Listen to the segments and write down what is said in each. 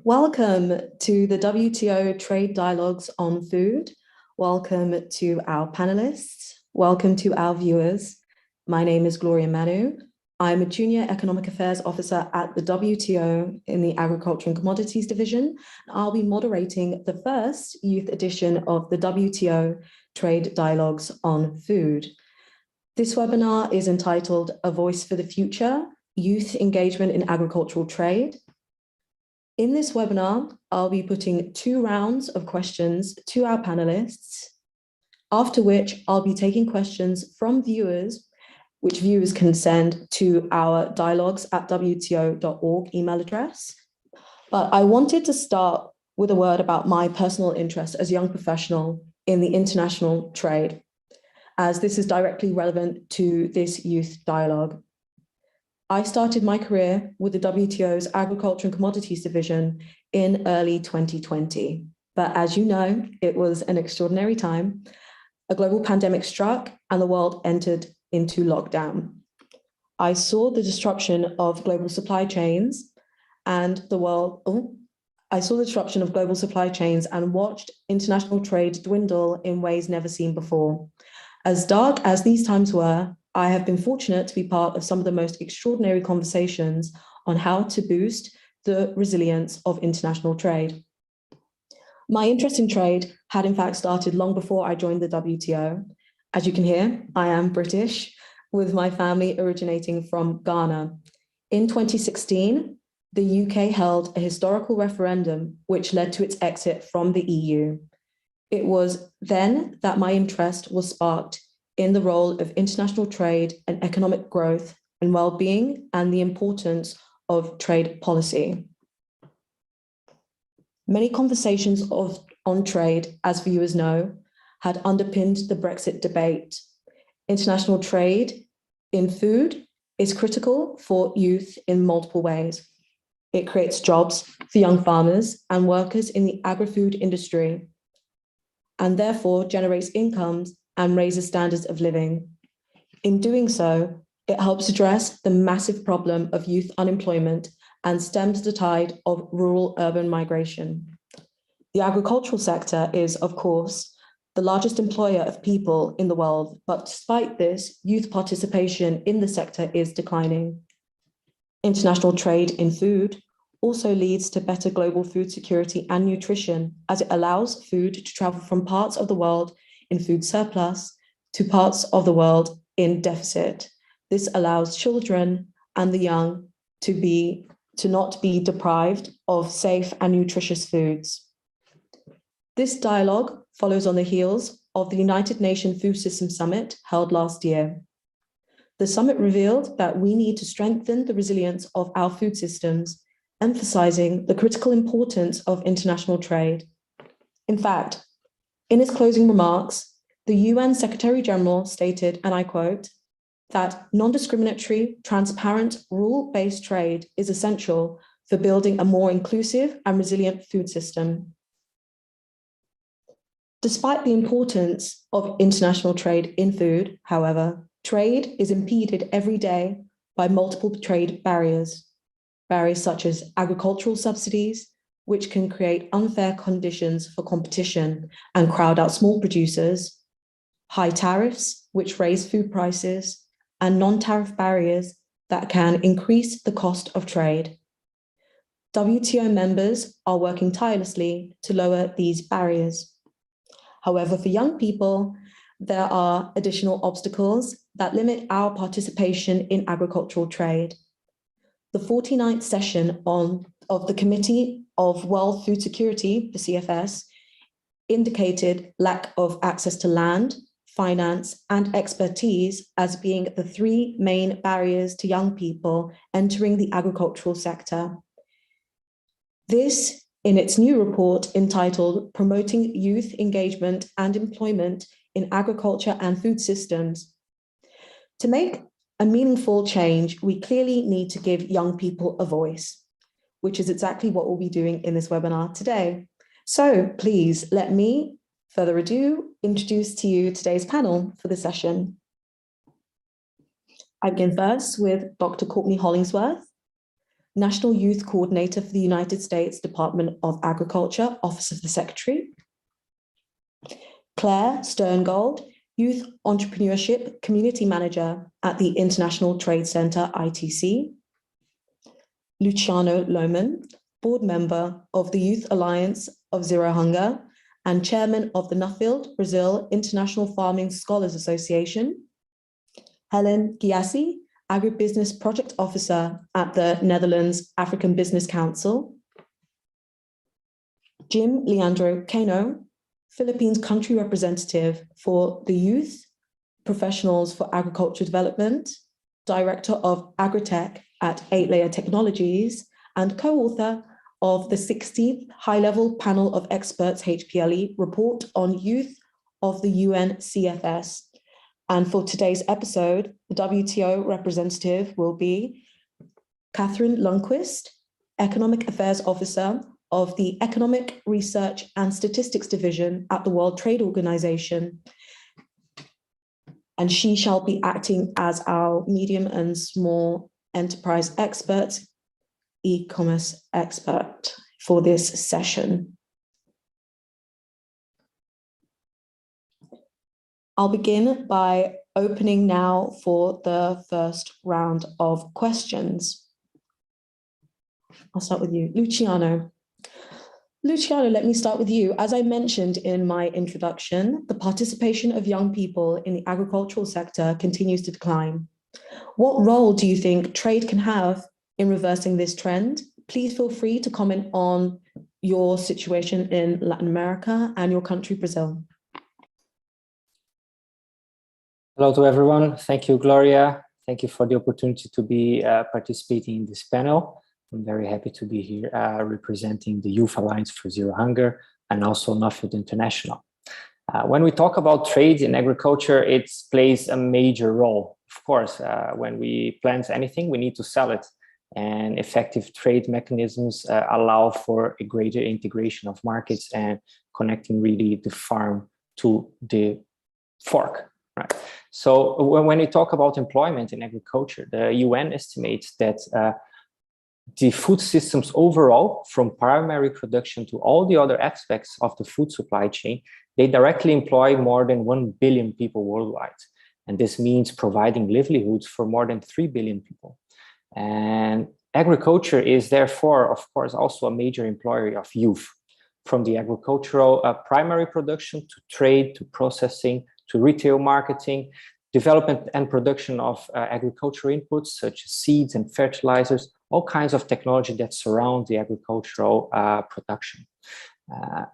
Welcome to the WTO Trade Dialogues on Food. Welcome to our panelists. Welcome to our viewers. My name is Gloria Manu. I'm a Junior Economic Affairs Officer at the WTO in the Agriculture and Commodities Division. I'll be moderating the first youth edition of the WTO Trade Dialogues on Food. This webinar is entitled A Voice for the Future, Youth Engagement in Agricultural Trade. In this webinar, I'll be putting 2 rounds of questions to our panelists, after which I'll be taking questions from viewers, which viewers can send to our dialogues@wto.org email address. But I wanted to start with a word about my personal interest as a young professional in the international trade, as this is directly relevant to this youth dialogue. I started my career with the WTO's Agriculture and Commodities Division in early 2020. But as you know, it was an extraordinary time. A global pandemic struck and the world entered into lockdown. I saw the disruption of global supply chains and watched international trade dwindle in ways never seen before. As dark as these times were, I have been fortunate to be part of some of the most extraordinary conversations on how to boost the resilience of international trade. My interest in trade had in fact started long before I joined the WTO. As you can hear, I am British, with my family originating from Ghana. In 2016, the UK held a historical referendum which led to its exit from the EU. It was then that my interest was sparked in the role of international trade and economic growth and well-being and the importance of trade policy. Many conversations on trade, as viewers know, had underpinned the Brexit debate. International trade in food is critical for youth in multiple ways. It creates jobs for young farmers and workers in the agri-food industry, and therefore generates incomes and raises standards of living. In doing so, it helps address the massive problem of youth unemployment and stems the tide of rural-urban migration. The agricultural sector is, of course, the largest employer of people in the world, but despite this, youth participation in the sector is declining. International trade in food also leads to better global food security and nutrition, as it allows food to travel from parts of the world in food surplus to parts of the world in deficit. This allows children and the young to not be deprived of safe and nutritious foods. This dialogue follows on the heels of the United Nations Food System Summit held last year. The summit revealed that we need to strengthen the resilience of our food systems, emphasizing the critical importance of international trade. In fact, in his closing remarks, the UN Secretary General stated, and I quote, that non-discriminatory, transparent, rule-based trade is essential for building a more inclusive and resilient food system. Despite the importance of international trade in food, however, trade is impeded every day by multiple trade barriers. Barriers such as agricultural subsidies, which can create unfair conditions for competition and crowd out small producers, high tariffs, which raise food prices, and non-tariff barriers that can increase the cost of trade. WTO members are working tirelessly to lower these barriers. However, for young people, there are additional obstacles that limit our participation in agricultural trade. The 49th session of the Committee of World Food Security, the CFS, indicated lack of access to land, finance, and expertise as being the 3 main barriers to young people entering the agricultural sector. This, in its new report entitled Promoting Youth Engagement and Employment in Agriculture and Food Systems. To make a meaningful change, we clearly need to give young people a voice, which is exactly what we'll be doing in this webinar today. So please let me, further ado, introduce to you today's panel for the session. I begin first with Dr. Courtney Hollingsworth. National Youth Coordinator for the United States Department of Agriculture, Office of the Secretary. Claire Sterngold, Youth Entrepreneurship Community Manager at the International Trade Center, ITC. Luciano Lohman, Board Member of the Youth Alliance of Zero Hunger and Chairman of the Nuffield, Brazil International Farming Scholars Association. Helen Giassi, Agribusiness Project Officer at the Netherlands African Business Council. Jim Leandro Cano, Philippines Country Representative for the Youth Professionals for Agriculture Development, Director of Agritech at 8-Layer Technologies, and co-author of the 16th High-Level Panel of Experts HPLE report on youth of the UNCFS. And for today's episode, the WTO representative will be Catherine Lundquist, Economic Affairs Officer of the Economic Research and Statistics Division at the World Trade Organization. And she shall be acting as our medium and small enterprise expert, e-commerce expert for this session. I'll begin by opening now for the first round of questions. I'll start with you, Luciano. Luciano, let me start with you. As I mentioned in my introduction, the participation of young people in the agricultural sector continues to decline. What role do you think trade can have in reversing this trend? Please feel free to comment on your situation in Latin America and your country, Brazil. Hello to everyone. Thank you, Gloria. Thank you for the opportunity to be participating in this panel. I'm very happy to be here representing the Youth Alliance for Zero Hunger and also Nuffield International. When we talk about trade in agriculture, it plays a major role. Of course, when we plant anything, we need to sell it. And effective trade mechanisms allow for a greater integration of markets and connecting really the farm to the fork. Right. So when we talk about employment in agriculture, the UN estimates that the food systems overall, from primary production to all the other aspects of the food supply chain, they directly employ more than 1 billion people worldwide. And this means providing livelihoods for more than 3 billion people. And agriculture is therefore, of course, also a major employer of youth, from the agricultural primary production to trade, to processing, to retail marketing, development and production of agricultural inputs such as seeds and fertilizers, all kinds of technology that surround the agricultural production.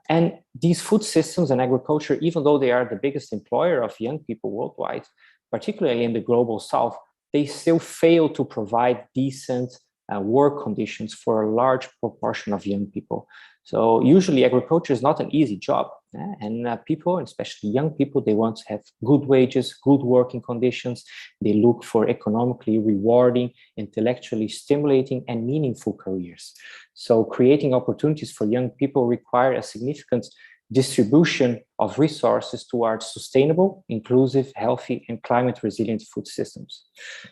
And these food systems and agriculture, even though they are the biggest employer of young people worldwide, particularly in the global south, they still fail to provide decent work conditions for a large proportion of young people. So usually agriculture is not an easy job. And people, especially young people, they want to have good wages, good working conditions. They look for economically rewarding, intellectually stimulating, and meaningful careers. So creating opportunities for young people require a significant distribution of resources towards sustainable, inclusive, healthy, and climate-resilient food systems.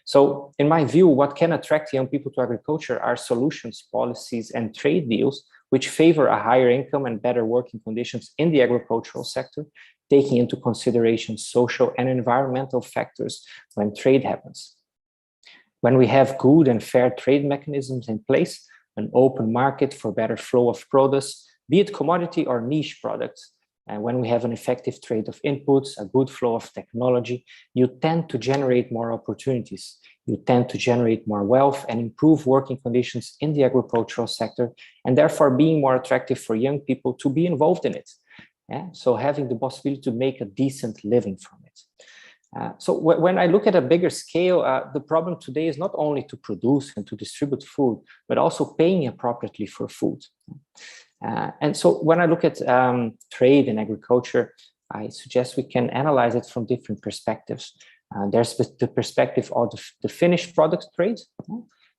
So in my view, what can attract young people to agriculture are solutions, policies, and trade deals which favor a higher income and better working conditions in the agricultural sector, taking into consideration social and environmental factors when trade happens. When we have good and fair trade mechanisms in place, an open market for better flow of produce, be it commodity or niche products, and when we have an effective trade of inputs, a good flow of technology, you tend to generate more opportunities. You tend to generate more wealth and improve working conditions in the agricultural sector, and therefore being more attractive for young people to be involved in it. Yeah? So having the possibility to make a decent living from it. So when I look at a bigger scale, the problem today is not only to produce and to distribute food, but also paying appropriately for food. And so when I look at trade and agriculture, I suggest we can analyze it from different perspectives. There's the perspective of the finished product trade.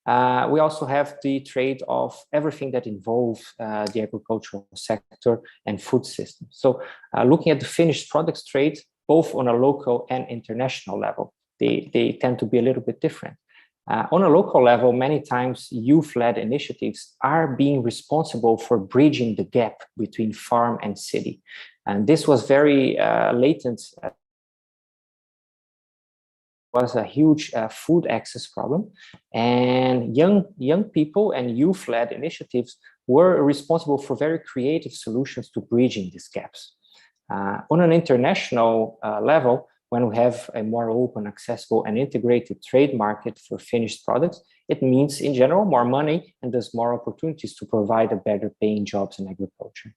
We also have the trade of everything that involves the agricultural sector and food systems. So looking at the finished products trade, both on a local and international level, they tend to be a little bit different. On a local level, many times youth-led initiatives are being responsible for bridging the gap between farm and city. And this was very latent. Was a huge food access problem, and young people and youth-led initiatives were responsible for very creative solutions to bridging these gaps. On an international level, when we have a more open, accessible, and integrated trade market for finished products, it means, in general, more money and thus more opportunities to provide a better paying jobs in agriculture.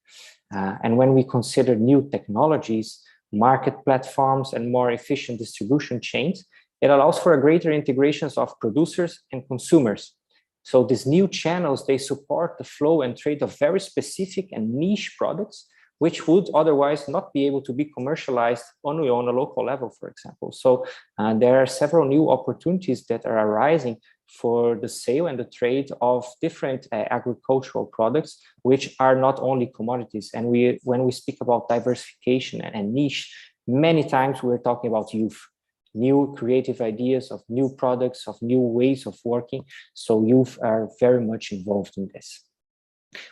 And when we consider new technologies, market platforms, and more efficient distribution chains, it allows for a greater integrations of producers and consumers. So these new channels, they support the flow and trade of very specific and niche products, which would otherwise not be able to be commercialized only on a local level, for example. So there are several new opportunities that are arising for the sale and the trade of different agricultural products, which are not only commodities. And when we speak about diversification and niche, many times we're talking about youth, new creative ideas of new products, of new ways of working. So youth are very much involved in this.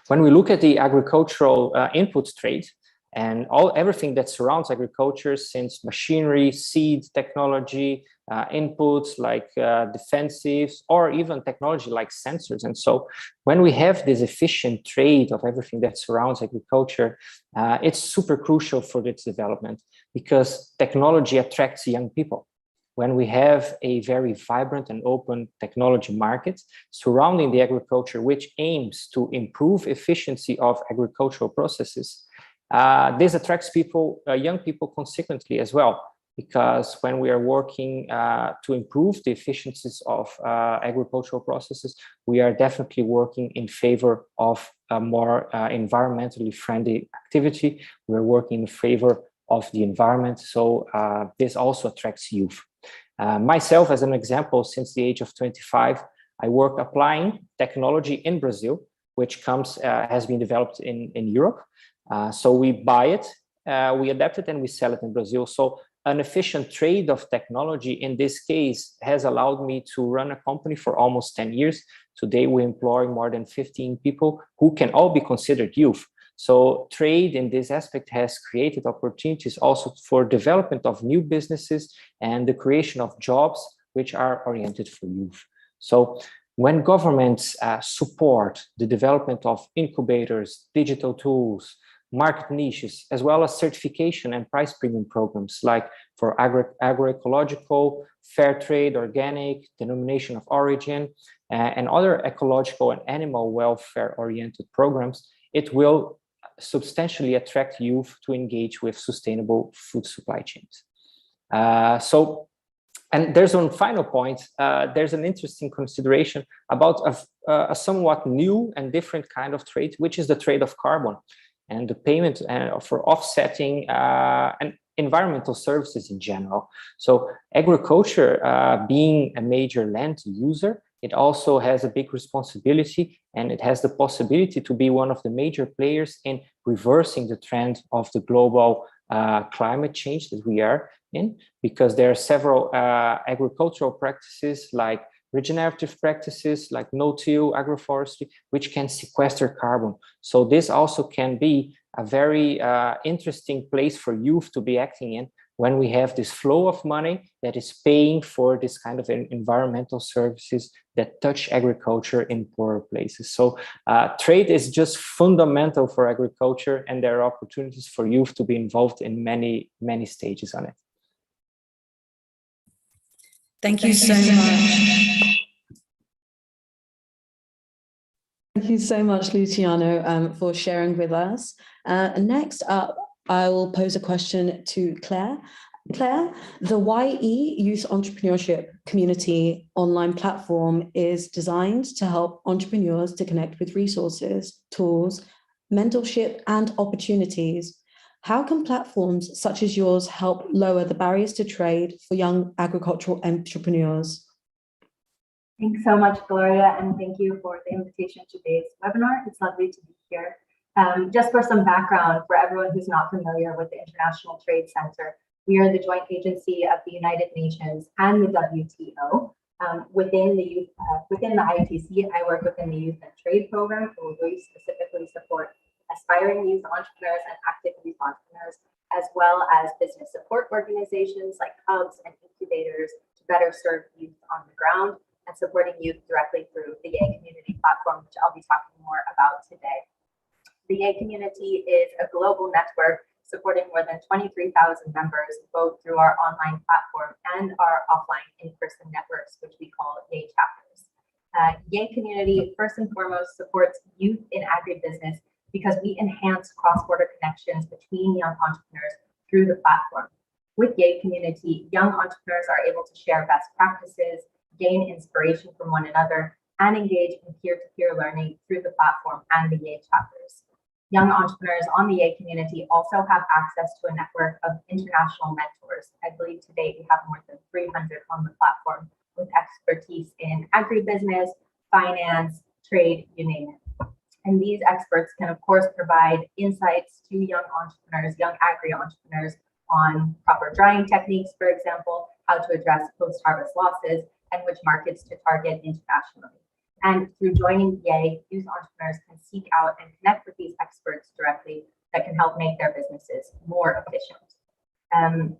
When we look at the agricultural input trade and everything that surrounds agriculture, since machinery, seed, technology, inputs like defensives, or even technology like sensors. And so when we have this efficient trade of everything that surrounds agriculture, it's super crucial for its development, because technology attracts young people. When we have a very vibrant and open technology market surrounding the agriculture, which aims to improve efficiency of agricultural processes, this attracts people, young people consequently as well, because when we are working to improve the efficiencies of agricultural processes, we are definitely working in favor of a more environmentally friendly activity. We're working in favor of the environment. So this also attracts youth. Myself, as an example, since the age of 25, I work applying technology in Brazil, which has been developed in Europe. So we buy it, we adapt it, and we sell it in Brazil. So an efficient trade of technology in this case has allowed me to run a company for almost 10 years. Today, we employ more than 15 people who can all be considered youth. So trade in this aspect has created opportunities also for development of new businesses and the creation of jobs which are oriented for youth. So when governments support the development of incubators, digital tools, market niches, as well as certification and price premium programs like for agroecological, fair trade, organic, denomination of origin, and other ecological and animal welfare oriented programs, it will substantially attract youth to engage with sustainable food supply chains. And there's one final point. There's an interesting consideration about a somewhat new and different kind of trade, which is the trade of carbon and the payment for offsetting and environmental services in general. So agriculture, being a major land user, it also has a big responsibility, and it has the possibility to be one of the major players in reversing the trend of the global climate change that we are in, because there are several agricultural practices like regenerative practices like no-till agroforestry, which can sequester carbon. So this also can be a very interesting place for youth to be acting in when we have this flow of money that is paying for this kind of environmental services that touch agriculture in poorer places. So trade is just fundamental for agriculture, and there are opportunities for youth to be involved in many, many stages on it. Thank you so much. Thank you so much, Luciano, for sharing with us. Next up, I will pose a question to Claire. Claire, the YE Youth Entrepreneurship Community online platform is designed to help entrepreneurs to connect with resources, tools, mentorship, and opportunities. How can platforms such as yours help lower the barriers to trade for young agricultural entrepreneurs? Thanks so much, Gloria, and thank you for the invitation to today's webinar. It's lovely to be here. Just for some background for everyone who's not familiar with the International Trade Center, we are the joint agency of the United Nations and the WTO. Within the ITC, I work within the Youth and Trade program, where we specifically support aspiring youth entrepreneurs and active youth entrepreneurs, as well as business support organizations like hubs and incubators to better serve youth on the ground, and supporting youth directly through the Yay Community platform, which I'll be talking more about today. The Yay Community is a global network supporting more than 23,000 members, both through our online platform and our offline in-person networks, which we call Yay chapters. Yay Community, first and foremost, supports youth in agribusiness because we enhance cross-border connections between young entrepreneurs through the platform. With Yay Community, young entrepreneurs are able to share best practices, gain inspiration from one another, and engage in peer-to-peer learning through the platform and the Yay chapters. Young entrepreneurs on the Yay Community also have access to a network of international mentors. I believe to date we have more than 300 on the platform with expertise in agribusiness, finance, trade, you name it. And these experts can, of course, provide insights to young entrepreneurs, young agri-entrepreneurs on proper drying techniques, for example, how to address post-harvest losses, and which markets to target internationally. And through joining Yay, youth entrepreneurs can seek out and connect with these experts directly that can help make their businesses more efficient.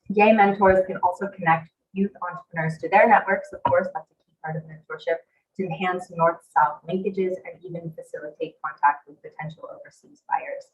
Yay mentors can also connect youth entrepreneurs to their networks, of course, that's a key part of mentorship, to enhance north-south linkages and even facilitate contact with potential overseas buyers.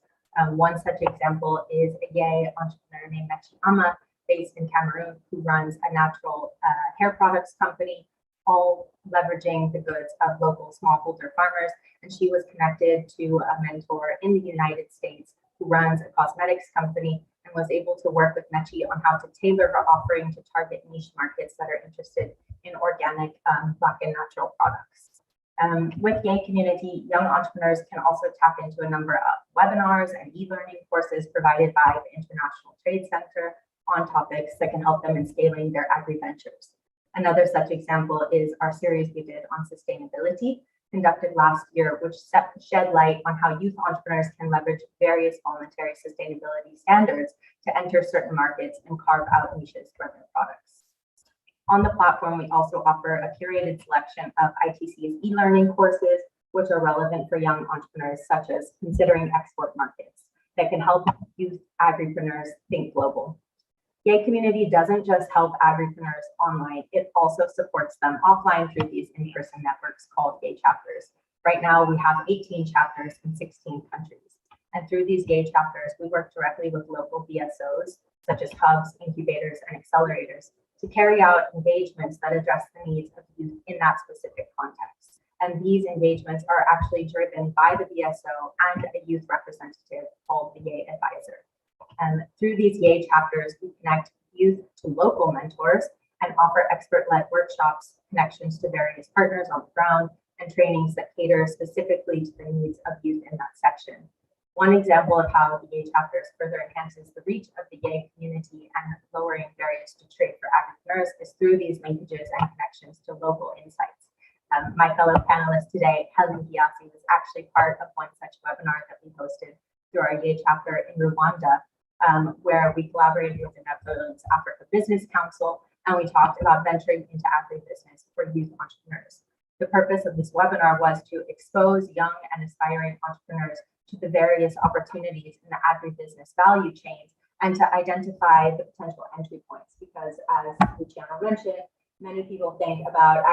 One such example is a Yay entrepreneur named Mechi Ama, based in Cameroon, who runs a natural hair products company, all leveraging the goods of local smallholder farmers. And she was connected to a mentor in the United States who runs a cosmetics company and was able to work with Mechi on how to tailor her offering to target niche markets that are interested in organic, Black and natural products. With Yay Community, young entrepreneurs can also tap into a number of webinars and e-learning courses provided by the International Trade Center on topics that can help them in scaling their agri-ventures. Another such example is our series we did on sustainability, conducted last year, which shed light on how youth entrepreneurs can leverage various voluntary sustainability standards to enter certain markets and carve out niches for their products. On the platform, we also offer a curated selection of ITC's e-learning courses, which are relevant for young entrepreneurs, such as considering export markets, that can help youth agripreneurs think global. Yay Community doesn't just help agripreneurs online, it also supports them offline through these in-person networks called Yay chapters. Right now, we have 18 chapters in 16 countries. And through these Yay chapters, we work directly with local BSOs, such as hubs, incubators, and accelerators, to carry out engagements that address the needs of youth in that specific context. And these engagements are actually driven by the BSO and a youth representative called the Yay Advisor. And through these Yay chapters, we connect youth to local mentors and offer expert-led workshops, connections to various partners on the ground, and trainings that cater specifically to the needs of youth in that section. One example of how the Yay chapters further enhances the reach of the Yay community and lowering barriers to trade for agripreneurs is through these linkages and connections to local insights. My fellow panelist today, Helen Giassi, was actually part of one such webinar that we hosted through our Yay chapter in Rwanda, where we collaborated with the Netherlands Africa Business Council, and we talked about venturing into agribusiness for youth entrepreneurs. The purpose of this webinar was to expose young and aspiring entrepreneurs to the various opportunities in the agribusiness value chains and to identify the potential entry points, because as Luciano mentioned, many people think about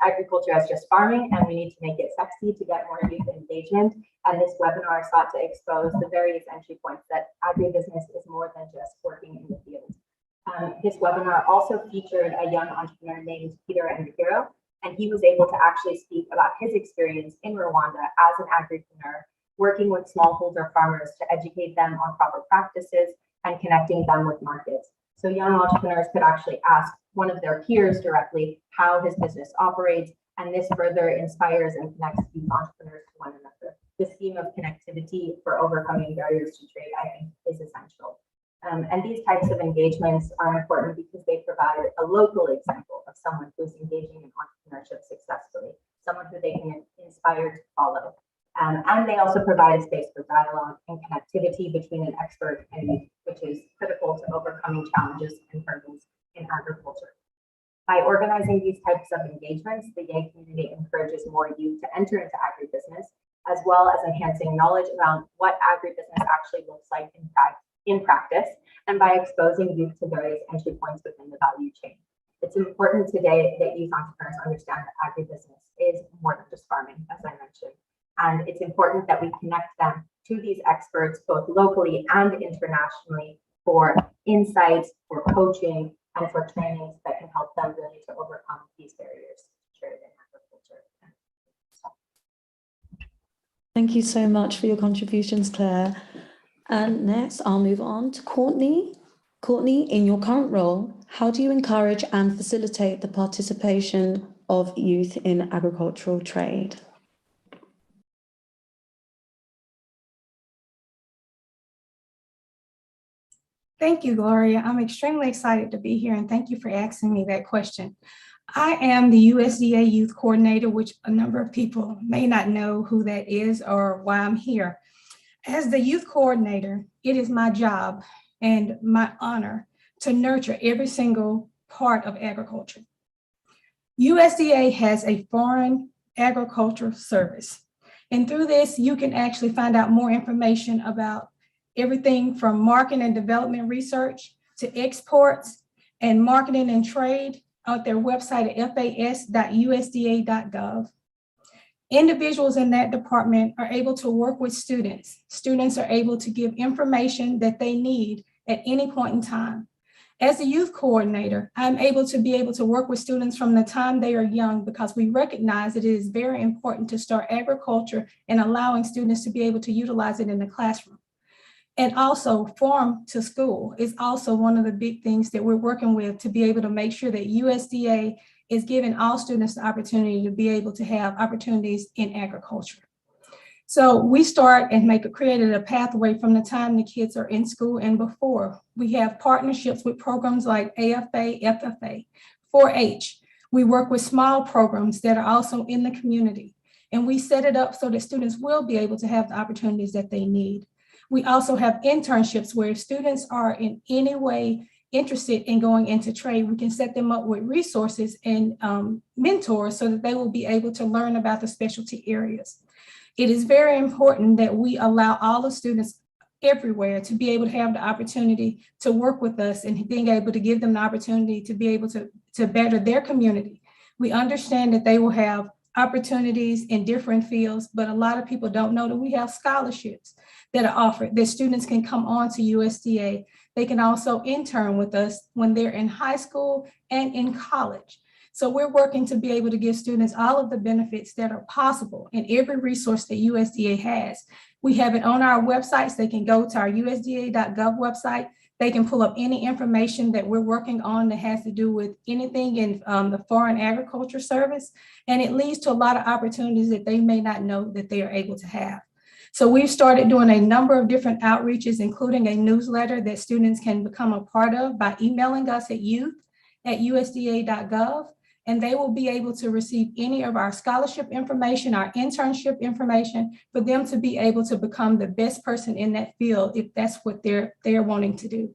agriculture as just farming, and we need to make it sexy to get more youth engagement. And this webinar sought to expose the various entry points that agribusiness is more than just working in the field. This webinar also featured a young entrepreneur named Peter Enriquero, and he was able to actually speak about his experience in Rwanda as an agripreneur, working with smallholder farmers to educate them on proper practices and connecting them with markets. So young entrepreneurs could actually ask one of their peers directly how his business operates, and this further inspires and connects youth entrepreneurs to one another. This theme of connectivity for overcoming barriers to trade, I think, is essential. And these types of engagements are important because they provide a local example of someone who's engaging in entrepreneurship successfully, someone who they can inspire to follow. And they also provide a space for dialogue and connectivity between an expert and youth, which is critical to overcoming challenges and hurdles in agriculture. By organizing these types of engagements, the YA community encourages more youth to enter into agribusiness, as well as enhancing knowledge around what agribusiness actually looks like in practice, and by exposing youth to various entry points within the value chain. It's important today that youth entrepreneurs understand that agribusiness is more than just farming, as I mentioned. And it's important that we connect them to these experts, both locally and internationally, for insights, for coaching, and for trainings that can help them really to overcome these barriers to trade in agriculture. Thank you so much for your contributions, Claire. And next, I'll move on to Courtney. Courtney, in your current role, how do you encourage and facilitate the participation of youth in agricultural trade? Thank you, Gloria. I'm extremely excited to be here, and thank you for asking me that question. I am the USDA Youth Coordinator, which a number of people may not know who that is or why I'm here. As the Youth Coordinator, it is my job and my honor to nurture every single part of agriculture. USDA has a foreign agriculture service, and through this, you can actually find out more information about everything from marketing and development research to exports and marketing and trade at their website at fas.usda.gov. Individuals in that department are able to work with students. Students are able to give information that they need at any point in time. As a youth coordinator, I'm able to work with students from the time they are young, because we recognize that it is very important to start agriculture and allowing students to be able to utilize it in the classroom. And also farm to school is also one of the big things that we're working with, to be able to make sure that USDA is giving all students the opportunity to be able to have opportunities in agriculture. So we start and created a pathway from the time the kids are in school and before. We have partnerships with programs like AFA, FFA, 4-H. We work with small programs that are also in the community, and we set it up so that students will be able to have the opportunities that they need. We also have internships where if students are in any way interested in going into trade, we can set them up with resources and mentors so that they will be able to learn about the specialty areas. It is very important that we allow all the students everywhere to be able to have the opportunity to work with us, and being able to give them the opportunity to be able to better their community. We understand that they will have opportunities in different fields, but a lot of people don't know that we have scholarships that are offered, that students can come on to USDA. They can also intern with us when they're in high school and in college. So we're working to be able to give students all of the benefits that are possible in every resource that USDA has. We have it on our websites. They can go to our USDA.gov website. They can pull up any information that we're working on that has to do with anything in the Foreign Agriculture Service. And it leads to a lot of opportunities that they may not know that they are able to have. So we've started doing a number of different outreaches, including a newsletter that students can become a part of by emailing us at youth@usda.gov. And they will be able to receive any of our scholarship information, our internship information, for them to be able to become the best person in that field if that's what they're wanting to do.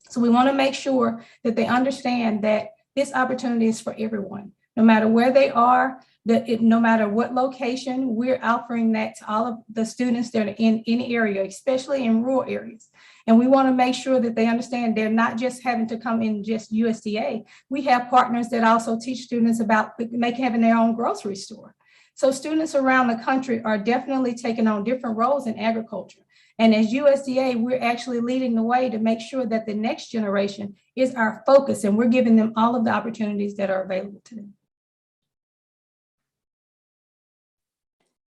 So we want to make sure that they understand that this opportunity is for everyone, no matter where they are, no matter what location. We're offering that to all of the students that are in any area, especially in rural areas. And we want to make sure that they understand they're not just having to come in just USDA. We have partners that also teach students about having their own grocery store. So students around the country are definitely taking on different roles in agriculture. And as USDA, we're actually leading the way to make sure that the next generation is our focus, and we're giving them all of the opportunities that are available to them.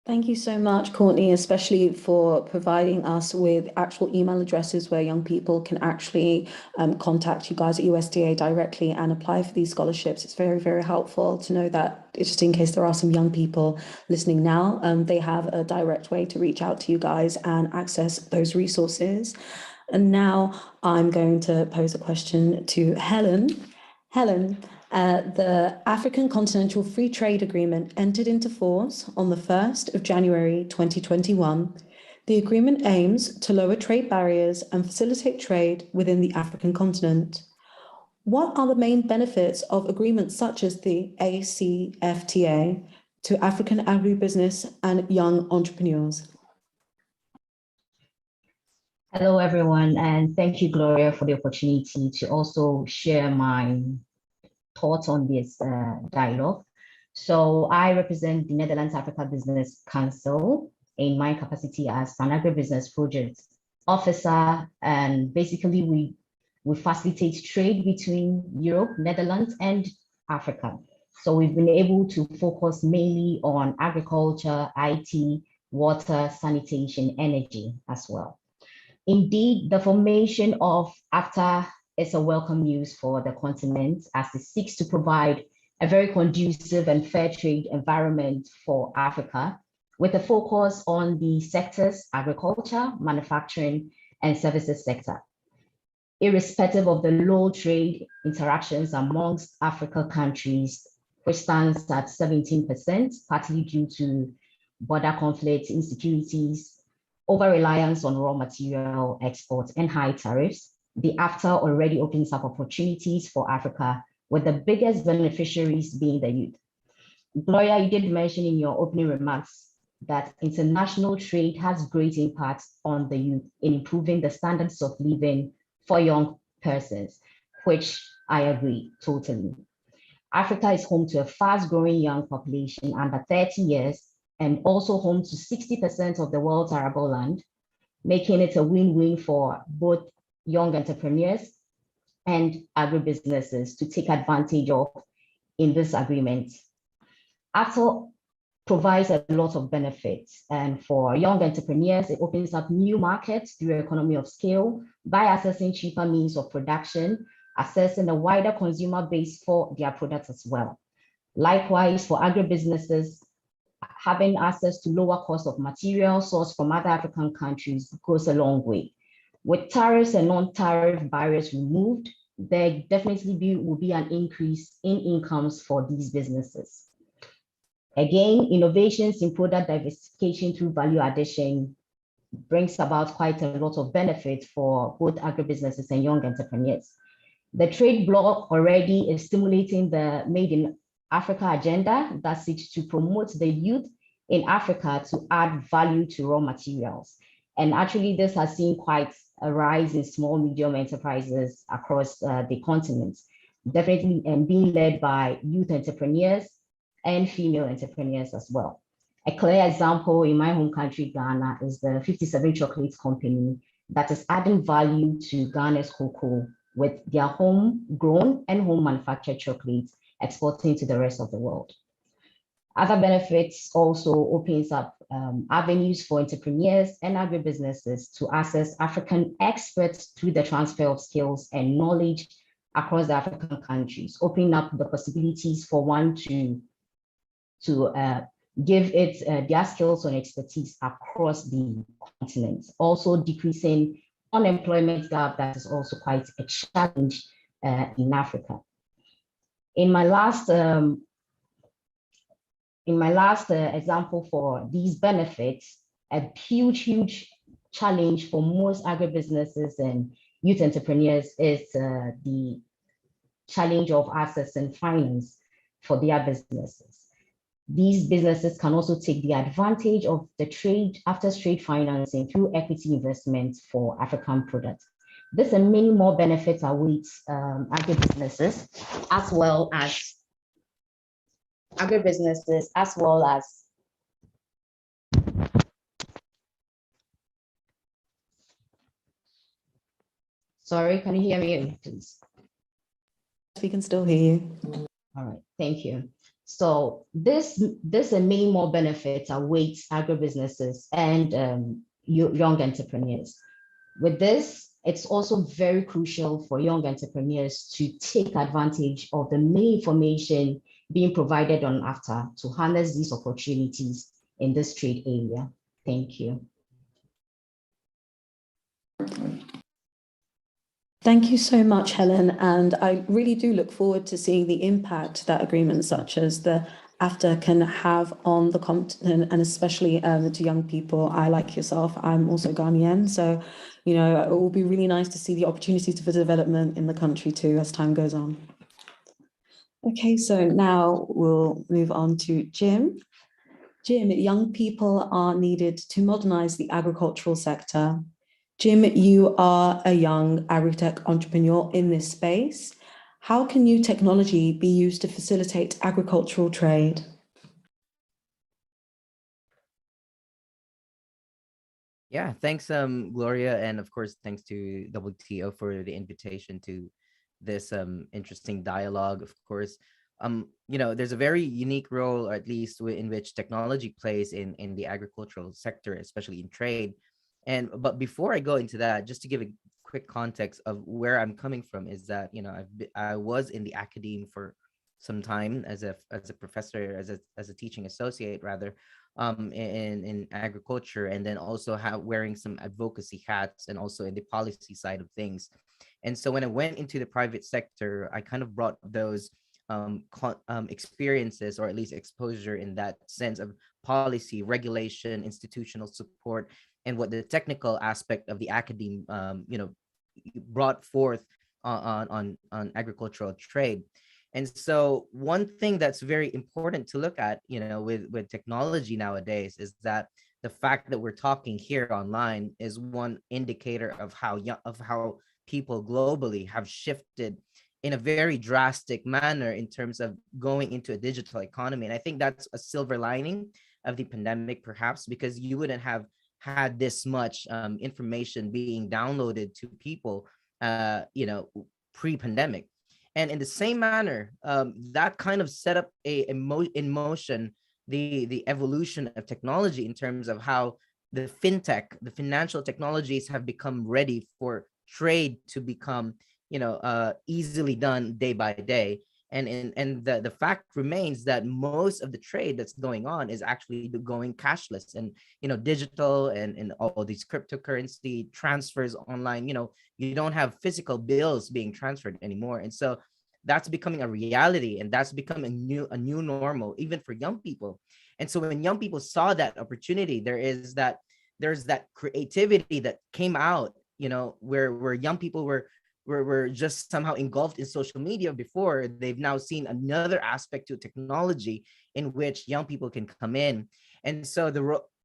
Thank you so much, Courtney, especially for providing us with actual email addresses where young people can actually contact you guys at USDA directly and apply for these scholarships. It's very, very helpful to know that, just in case there are some young people listening now, they have a direct way to reach out to you guys and access those resources. And now I'm going to pose a question to Helen. Helen, the African Continental Free Trade Agreement entered into force on the 1st of January 2021. The agreement aims to lower trade barriers and facilitate trade within the African continent. what are the main benefits of agreements such as the ACFTA to African agribusiness and young entrepreneurs? Hello, everyone, and thank you, Gloria, for the opportunity to also share my thoughts on this dialogue. So I represent the Netherlands Africa Business Council in my capacity as an agribusiness project officer, and basically we facilitate trade between Europe, Netherlands, and Africa. So we've been able to focus mainly on agriculture, IT, water, sanitation, energy as well. Indeed, the formation of AFTA is a welcome news for the continent as it seeks to provide a very conducive and fair trade environment for Africa, with a focus on the sectors, agriculture, manufacturing, and services sector. Irrespective of the low trade interactions amongst African countries, which stands at 17%, partly due to border conflicts, insecurities, over-reliance on raw material exports, and high tariffs, the AFTA already opens up opportunities for Africa, with the biggest beneficiaries being the youth. Gloria, you did mention in your opening remarks that international trade has great impact on the youth in improving the standards of living for young persons, which I agree totally. Africa is home to a fast-growing young population under 30 years, and also home to 60% of the world's arable land, making it a win-win for both young entrepreneurs and agribusinesses to take advantage of in this agreement. AFTA provides a lot of benefits, and for young entrepreneurs, it opens up new markets through economy of scale by accessing cheaper means of production, accessing a wider consumer base for their products as well. Likewise, for agribusinesses, having access to lower cost of materials sourced from other African countries goes a long way. With tariffs and non-tariff barriers removed, there definitely will be an increase in incomes for these businesses. Again, innovations in product diversification through value addition brings about quite a lot of benefit for both agribusinesses and young entrepreneurs. The trade bloc already is stimulating the Made in Africa agenda that seeks to promote the youth in Africa to add value to raw materials. And actually, this has seen quite a rise in small, medium enterprises across the continent, definitely being led by youth entrepreneurs and female entrepreneurs as well. A clear example in my home country, Ghana, is the 57 Chocolates Company that is adding value to Ghana's cocoa with their homegrown and home manufactured chocolates exporting to the rest of the world. Other benefits also opens up avenues for entrepreneurs and agribusinesses to access African experts through the transfer of skills and knowledge across the African countries, opening up the possibilities for one to give it their skills and expertise across the continent, also decreasing unemployment gap that is also quite a challenge in Africa. In my last example for these benefits, a huge challenge for most agribusinesses and youth entrepreneurs is the challenge of access and finance for their businesses. These businesses can also take the advantage of the trade after trade financing through equity investments for African products. This and many more benefits await agribusinesses as well as Sorry, can you hear me, please? We can still hear you. All right, thank you. So this and many more benefits await agribusinesses and young entrepreneurs. With this, it's also very crucial for young entrepreneurs to take advantage of the many information being provided on AFTA to harness these opportunities in this trade area. Thank you. Thank you so much, Helen. And I really do look forward to seeing the impact that agreements such as the AFTA can have on the continent, and especially to young people. I, like yourself, I'm also Ghanaian, so it will be really nice to see the opportunities for development in the country too as time goes on. Okay, so now we'll move on to Jim. Jim, young people are needed to modernize the agricultural sector. Jim, you are a young agri-tech entrepreneur in this space. How can new technology be used to facilitate agricultural trade? Yeah, thanks, Gloria, and of course, thanks to WTO for the invitation to this interesting dialogue. Of course, there's a very unique role, or at least in which technology plays in the agricultural sector, especially in trade. But before I go into that, just to give a quick context of where I'm coming from, is that I was in the academe for some time as a professor, as a teaching associate rather, in agriculture, and then also wearing some advocacy hats and also in the policy side of things. And so when I went into the private sector, I kind of brought those experiences, or at least exposure, in that sense of policy, regulation, institutional support, and what the technical aspect of the academe brought forth on agricultural trade. And so one thing that's very important to look at, with technology nowadays, is that the fact that we're talking here online is one indicator of how people globally have shifted in a very drastic manner in terms of going into a digital economy. And I think that's a silver lining of the pandemic, perhaps, because you wouldn't have had this much information being downloaded to people, pre-pandemic. And in the same manner, that kind of set up in motion the evolution of technology in terms of how the financial technologies have become ready for trade to become, easily done day by day. And the fact remains that most of the trade that's going on is actually going cashless and, digital, and all these cryptocurrency transfers online. You don't have physical bills being transferred anymore. And so that's becoming a reality, and that's becoming a new normal, even for young people. And so when young people saw that opportunity, there's that creativity that came out, where young people were just somehow engulfed in social media before. They've now seen another aspect to technology in which young people can come in. And so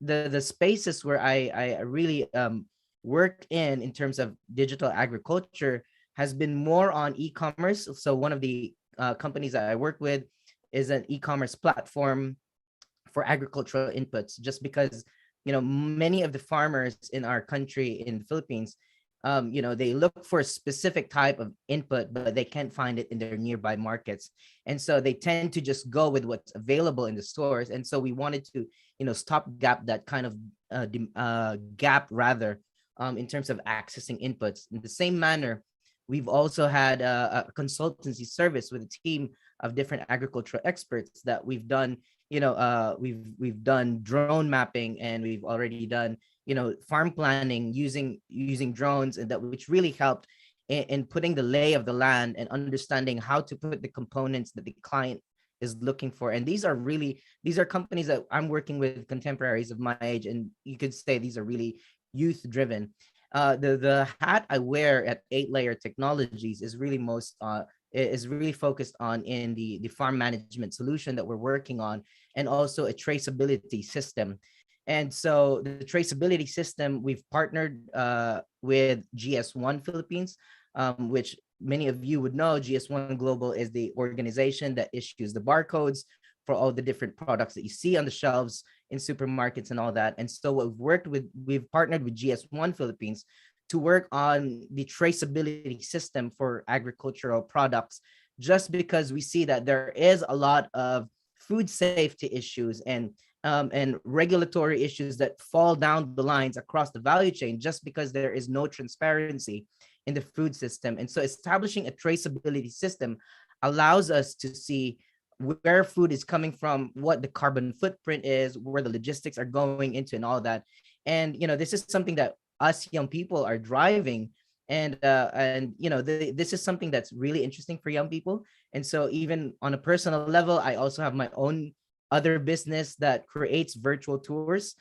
the spaces where I really work in terms of digital agriculture has been more on e-commerce. So one of the companies that I work with is an e-commerce platform for agricultural inputs, just because many of the farmers in our country, in the Philippines, they look for a specific type of input, but they can't find it in their nearby markets. And so they tend to just go with what's available in the stores. And so we wanted to, stop gap that kind of gap rather, in terms of accessing inputs. In the same manner, we've also had a consultancy service with a team of different agricultural experts that we've done, we've done drone mapping, and we've already done, farm planning using drones, and that which really helped in putting the lay of the land and understanding how to put the components that the client is looking for. And these are companies that I'm working with, contemporaries of my age, and you could say these are really youth driven. The hat I wear at 8-Layer Technologies is really focused on in the farm management solution that we're working on, and also a traceability system. And so the traceability system, we've partnered with GS1 Philippines, which many of you would know. GS1 Global is the organization that issues the barcodes for all the different products that you see on the shelves in supermarkets and all that. And so what we've partnered with GS1 Philippines to work on the traceability system for agricultural products, just because we see that there is a lot of food safety issues and regulatory issues that fall down the lines across the value chain, just because there is no transparency in the food system. And so establishing a traceability system allows us to see where food is coming from, what the carbon footprint is, where the logistics are going into, and all that. And this is something that us young people are driving, and this is something that's really interesting for young people. And so even on a personal level, I also have my own other business that creates virtual tours.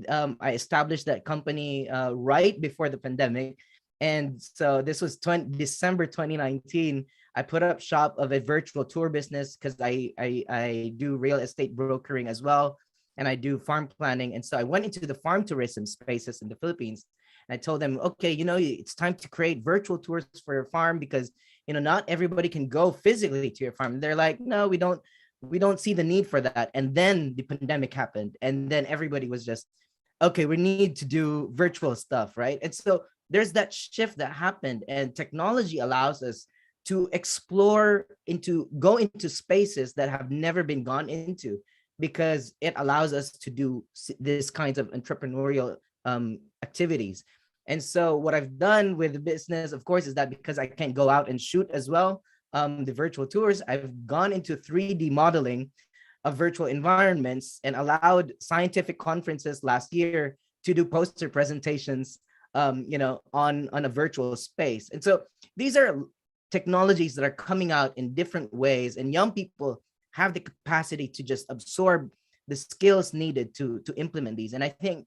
I established that company right before the pandemic. And so this was December 2019. I put up shop of a virtual tour business because I do real estate brokering as well, and I do farm planning. And so I went into the farm tourism spaces in the Philippines. And I told them, okay, it's time to create virtual tours for your farm because, not everybody can go physically to your farm. And they're like, no, we don't see the need for that. And then the pandemic happened. And then everybody was just, okay, we need to do virtual stuff, right? And so there's that shift that happened, and technology allows us to go into spaces that have never been gone into, because it allows us to do this kinds of entrepreneurial activities. And so what I've done with the business, of course, is that because I can't go out and shoot as well, the virtual tours, I've gone into 3D modeling of virtual environments and allowed scientific conferences last year to do poster presentations, on a virtual space. And so these are technologies that are coming out in different ways, and young people have the capacity to just absorb the skills needed to implement these. And I think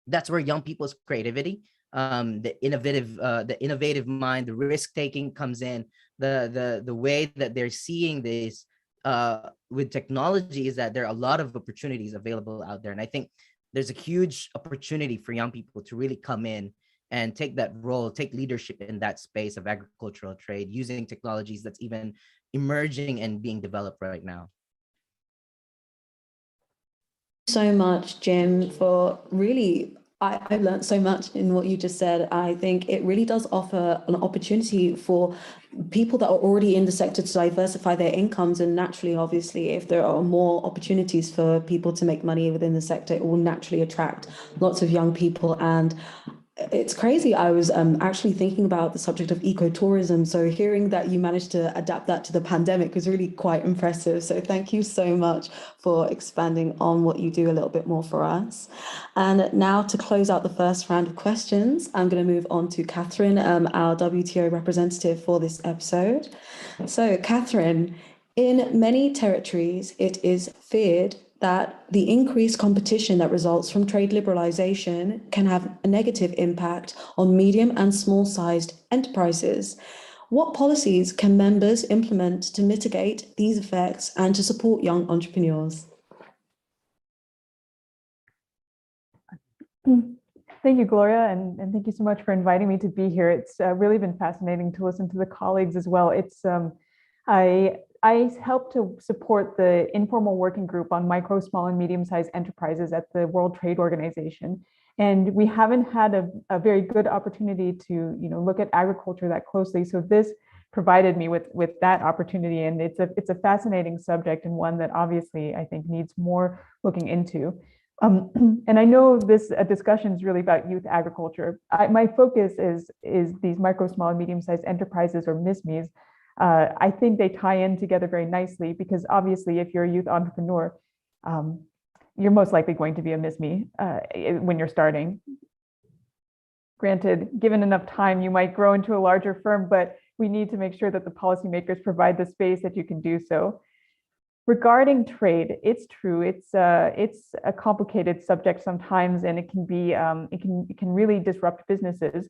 that's where young people's creativity, the innovative mind, the risk taking comes in. The way that they're seeing this with technology is that there are a lot of opportunities available out there. And I think there's a huge opportunity for young people to really come in and take that role, take leadership in that space of agricultural trade, using technologies that's even emerging and being developed right now. So much, Jim, for really, I learned so much in what you just said. I think it really does offer an opportunity for people that are already in the sector to diversify their incomes. And naturally, obviously, if there are more opportunities for people to make money within the sector, it will naturally attract lots of young people. And it's crazy. I was actually thinking about the subject of ecotourism. So hearing that you managed to adapt that to the pandemic was really quite impressive. So thank you so much for expanding on what you do a little bit more for us. And now to close out the first round of questions, I'm going to move on to Catherine, our WTO representative for this episode. So Catherine, in many territories, it is feared that the increased competition that results from trade liberalization can have a negative impact on medium and small-sized enterprises. What policies can members implement to mitigate these effects and to support young entrepreneurs? Thank you, Gloria, and thank you so much for inviting me to be here. It's really been fascinating to listen to the colleagues as well. I helped to support the informal working group on micro, small, and medium-sized enterprises at the World Trade Organization. And we haven't had a very good opportunity to look at agriculture that closely. So this provided me with that opportunity. And it's a fascinating subject, and one that obviously I think needs more looking into. And I know this discussion is really about youth agriculture. My focus is these micro, small, and medium-sized enterprises, or MISMEs. I think they tie in together very nicely, because obviously if you're a youth entrepreneur, you're most likely going to be a MISME when you're starting. Granted, given enough time, you might grow into a larger firm, but we need to make sure that the policymakers provide the space that you can do so. Regarding trade, it's true. It's a complicated subject sometimes, and it can really disrupt businesses.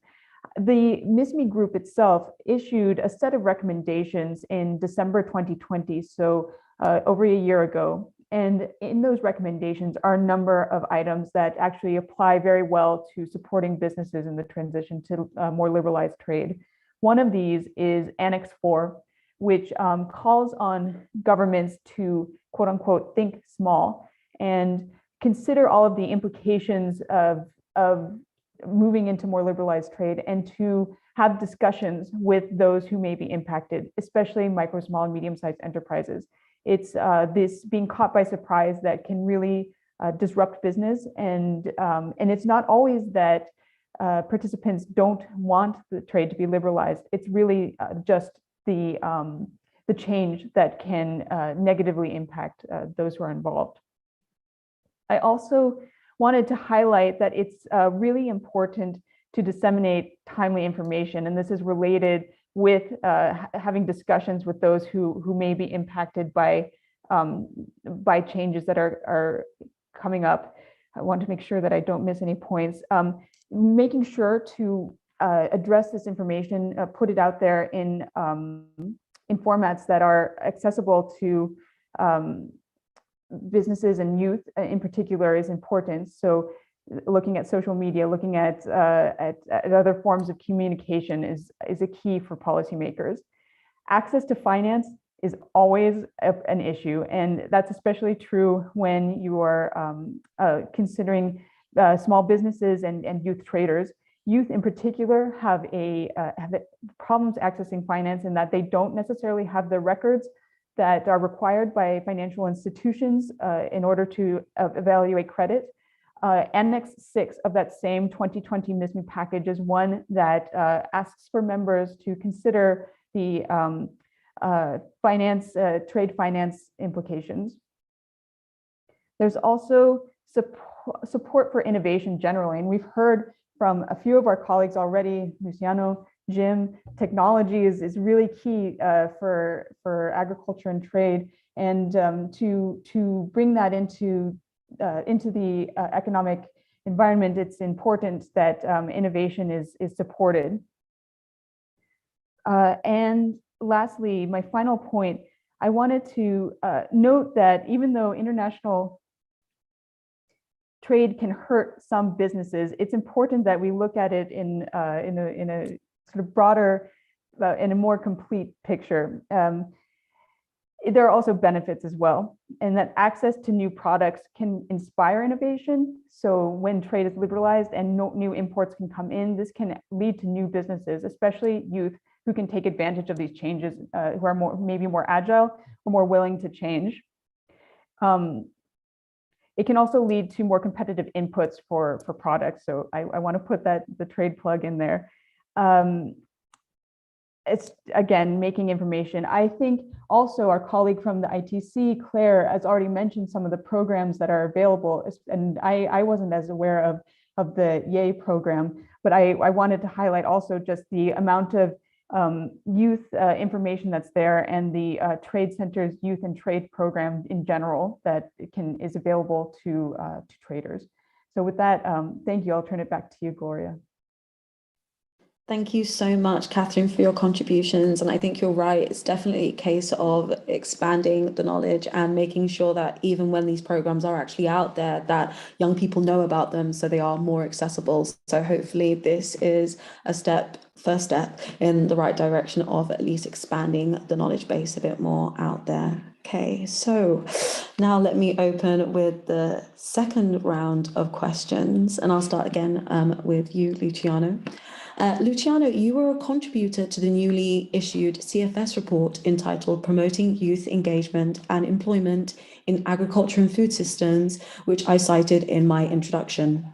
The MISME group itself issued a set of recommendations in December 2020, so over a year ago. And in those recommendations are a number of items that actually apply very well to supporting businesses in the transition to more liberalized trade. One of these is Annex 4, which calls on governments to, quote unquote, think small and consider all of the implications of moving into more liberalized trade, and to have discussions with those who may be impacted, especially micro, small, and medium-sized enterprises. It's this being caught by surprise that can really disrupt business, and it's not always that participants don't want the trade to be liberalized. It's really just the change that can negatively impact those who are involved. I also wanted to highlight that it's really important to disseminate timely information, and this is related with having discussions with those who may be impacted by by changes that are coming up. I want to make sure that I don't miss any points. Making sure to address this information, put it out there in formats that are accessible to businesses and youth in particular is important. So looking at social media, looking at other forms of communication is a key for policymakers. Access to finance is always an issue, and that's especially true when you are considering small businesses and youth traders. Youth in particular have problems accessing finance in that they don't necessarily have the records that are required by financial institutions in order to evaluate credit. Annex 6 of that same 2020 MISME package is one that asks for members to consider the trade finance implications. There's also support for innovation generally, and we've heard from a few of our colleagues already, Luciano, Jim. Technology is really key for agriculture and trade, and to bring that into the economic environment, it's important that innovation is supported. And lastly, my final point, I wanted to note that even though international trade can hurt some businesses, it's important that we look at it in a sort of broader, in a more complete picture. There are also benefits as well, and that access to new products can inspire innovation. So when trade is liberalized and new imports can come in, this can lead to new businesses, especially youth, who can take advantage of these changes, who are maybe more agile or more willing to change. It can also lead to more competitive inputs for products. So I want to put the trade plug in there. It's, again, making information. I think also our colleague from the ITC, Claire, has already mentioned some of the programs that are available. And I wasn't as aware of the YAY program, but I wanted to highlight also just the amount of youth information that's there, and the Trade Center's Youth and Trade program in general that is available to traders. So with that, thank you. I'll turn it back to you, Gloria. Thank you so much, Catherine, for your contributions. And I think you're right. It's definitely a case of expanding the knowledge and making sure that even when these programs are actually out there, that young people know about them so they are more accessible. So hopefully this is first step in the right direction of at least expanding the knowledge base a bit more out there. Okay, so now let me open with the second round of questions, and I'll start again with you, Luciano. Luciano, you were a contributor to the newly issued CFS report entitled Promoting Youth Engagement and Employment in Agriculture and Food Systems, which I cited in my introduction.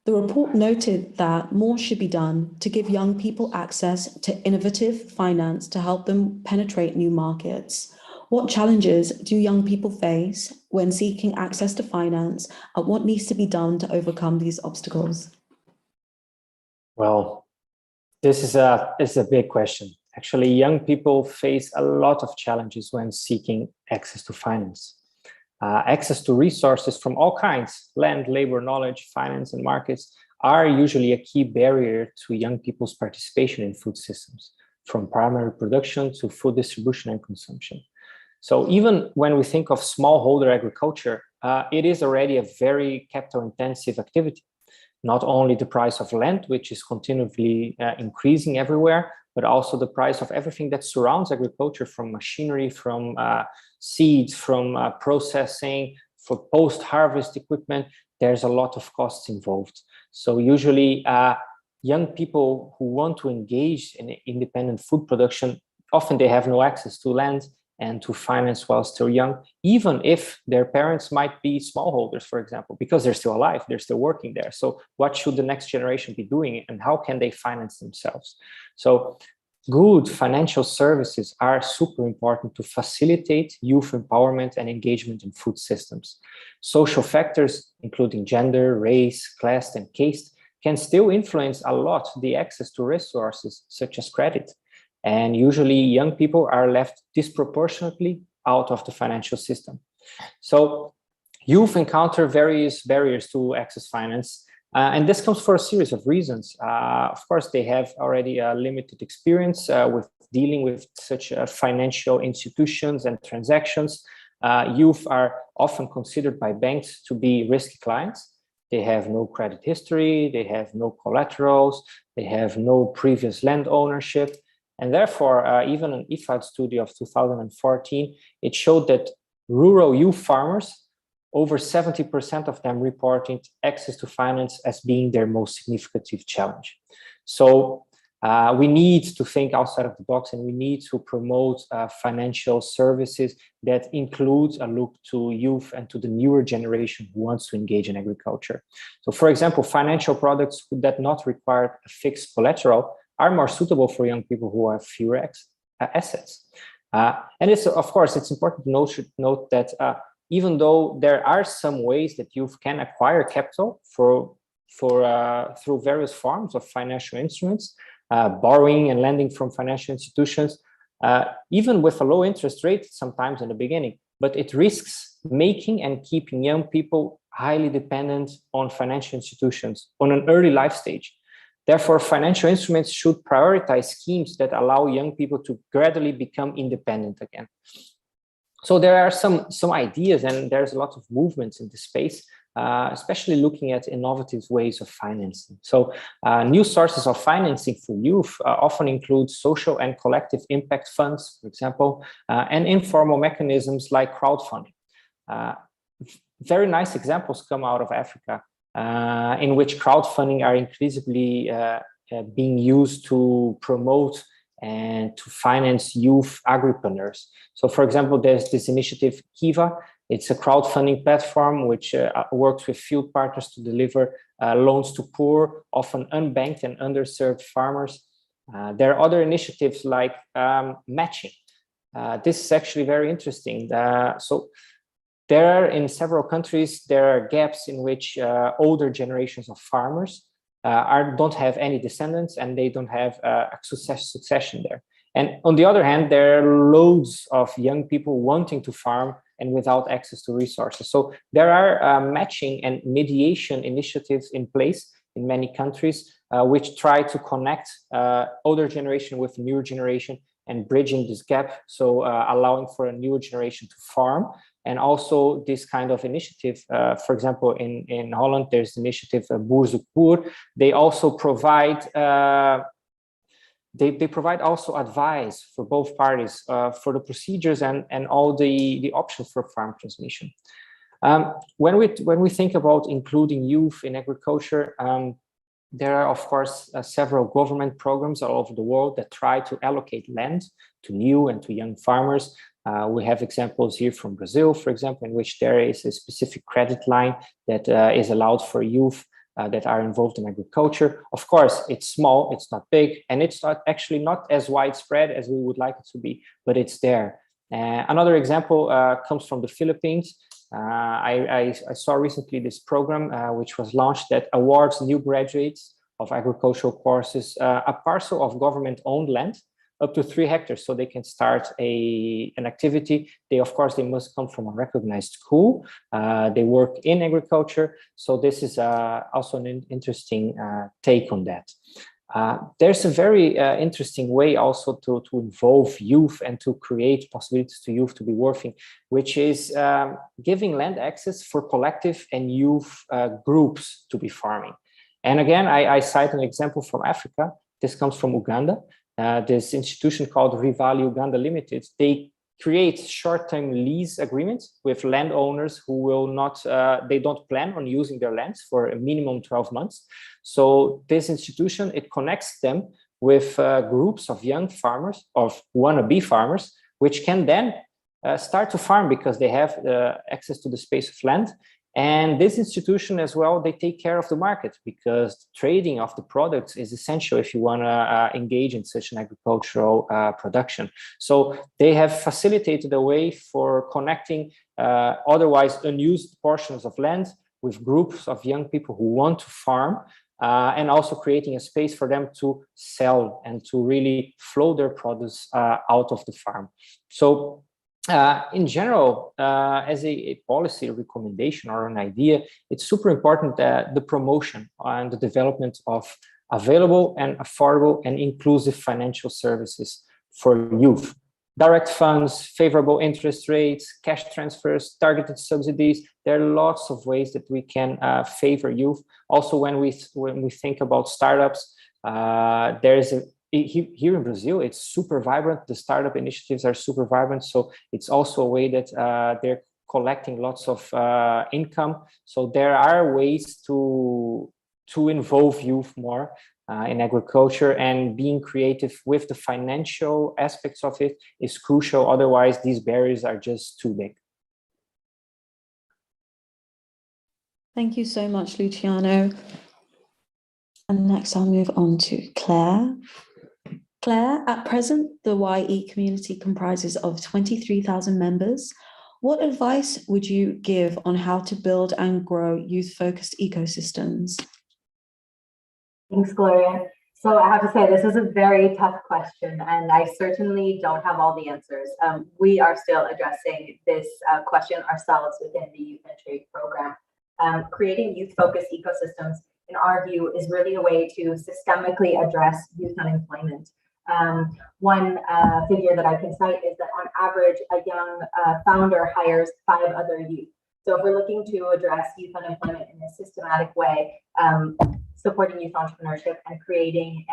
The report noted that more should be done to give young people access to innovative finance to help them penetrate new markets. What challenges do young people face when seeking access to finance, and what needs to be done to overcome these obstacles? Well, this is a big question. Actually, young people face a lot of challenges when seeking access to finance. Access to resources from all kinds, land, labor, knowledge, finance, and markets, are usually a key barrier to young people's participation in food systems, from primary production to food distribution and consumption. So even when we think of smallholder agriculture, it is already a very capital-intensive activity. Not only the price of land, which is continually increasing everywhere, but also the price of everything that surrounds agriculture, from machinery, from seeds, from processing, for post-harvest equipment. There's a lot of costs involved. So usually young people who want to engage in independent food production, often they have no access to land and to finance while still young, even if their parents might be smallholders, for example, because they're still alive, they're still working there. So what should the next generation be doing, and how can they finance themselves? So good financial services are super important to facilitate youth empowerment and engagement in food systems. Social factors, including gender, race, class, and caste, can still influence a lot the access to resources such as credit. And usually young people are left disproportionately out of the financial system. So youth encounter various barriers to access finance, and this comes for a series of reasons. Of course, they have already a limited experience with dealing with such financial institutions and transactions. Youth are often considered by banks to be risky clients. They have no credit history, they have no collaterals, they have no previous land ownership. And therefore, even an IFAD study of 2014, it showed that rural youth farmers, over 70% of them reported access to finance as being their most significant challenge. So we need to think outside of the box, and we need to promote financial services that include a look to youth and to the newer generation who wants to engage in agriculture. So for example, financial products that not require a fixed collateral are more suitable for young people who have fewer assets. And it's, of course, it's important to note that even though there are some ways that youth can acquire capital through various forms of financial instruments, borrowing and lending from financial institutions, even with a low interest rate sometimes in the beginning, but it risks making and keeping young people highly dependent on financial institutions on an early life stage. Therefore, financial instruments should prioritize schemes that allow young people to gradually become independent again. So there are some ideas, and there's a lot of movements in this space, especially looking at innovative ways of financing. So new sources of financing for youth often include social and collective impact funds, for example, and informal mechanisms like crowdfunding. Very nice examples come out of Africa, in which crowdfunding are increasingly being used to promote and to finance youth agripreneurs. So for example, there's this initiative Kiva. It's a crowdfunding platform which works with field partners to deliver loans to poor, often unbanked and underserved farmers. There are other initiatives like matching. This is actually very interesting. So there are, in several countries, there are gaps in which older generations of farmers don't have any descendants, and they don't have a succession there. And on the other hand, there are loads of young people wanting to farm and without access to resources. So there are matching and mediation initiatives in place in many countries, which try to connect older generation with newer generation and bridging this gap, so allowing for a newer generation to farm. And also this kind of initiative, for example, in Holland, there's the initiative Boer zoekt Boer. They also provide they provide also advice for both parties for the procedures and all the options for farm transmission. When we think about including youth in agriculture, there are, of course, several government programs all over the world that try to allocate land to new and to young farmers. We have examples here from Brazil, for example, in which there is a specific credit line that is allowed for youth that are involved in agriculture. Of course, it's small, it's not big, and it's actually not as widespread as we would like it to be, but it's there. Another example comes from the Philippines. I saw recently this program which was launched that awards new graduates of agricultural courses a parcel of government-owned land up to 3 hectares, so they can start an activity. Of course, they must come from a recognized school. They work in agriculture, so this is also an interesting take on that. There's a very interesting way also to involve youth and to create possibilities to youth to be working, which is giving land access for collective and youth groups to be farming. And again, I cite an example from Africa. This comes from Uganda. This institution called Rivali Uganda Limited, they create short-term lease agreements with landowners who will not, they don't plan on using their lands for a minimum 12 months. So this institution, it connects them with groups of young farmers, of wannabe farmers, which can then start to farm because they have access to the space of land. And this institution as well, they take care of the market because trading of the products is essential if you want to engage in such an agricultural production. So they have facilitated a way for connecting otherwise unused portions of land with groups of young people who want to farm, and also creating a space for them to sell and to really flow their produce out of the farm. So in general, as a policy recommendation or an idea, it's super important that the promotion and the development of available and affordable and inclusive financial services for youth. Direct funds, favorable interest rates, cash transfers, targeted subsidies. There are lots of ways that we can favor youth. Also, when we think about startups, here in Brazil, it's super vibrant. The startup initiatives are super vibrant. So it's also a way that they're collecting lots of income. So there are ways to involve youth more in agriculture, and being creative with the financial aspects of it is crucial. Otherwise, these barriers are just too big. Thank you so much, Luciano. And next I'll move on to Claire. Claire, at present, the YE community comprises of 23,000 members. What advice would you give on how to build and grow youth-focused ecosystems? Thanks, Gloria. So I have to say, this is a very tough question, and I certainly don't have all the answers. We are still addressing this question ourselves within the Youth and Trade program. Creating youth-focused ecosystems, in our view, is really a way to systemically address youth unemployment. One figure that I can cite is that on average, a young founder hires 5 other youth. So if we're looking to address youth unemployment in a systematic way, supporting youth entrepreneurship and creating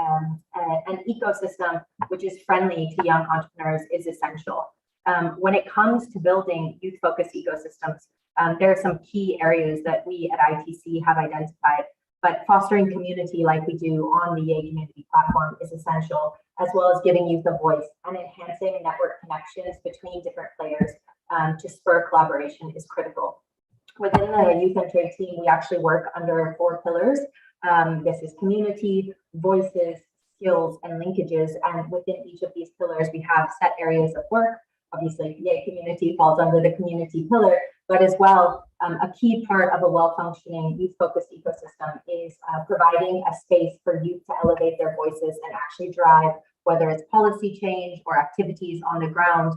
an ecosystem which is friendly to young entrepreneurs is essential. When it comes to building youth-focused ecosystems, there are some key areas that we at ITC have identified, but fostering community like we do on the Yay Community platform is essential, as well as giving youth a voice and enhancing network connections between different players to spur collaboration is critical. Within the Youth and Trade team, we actually work under 4 pillars. This is community, voices, skills, and linkages. And within each of these pillars, we have set areas of work. Obviously, Yay Community falls under the community pillar, but as well, a key part of a well-functioning youth-focused ecosystem is providing a space for youth to elevate their voices and actually drive, whether it's policy change or activities on the ground.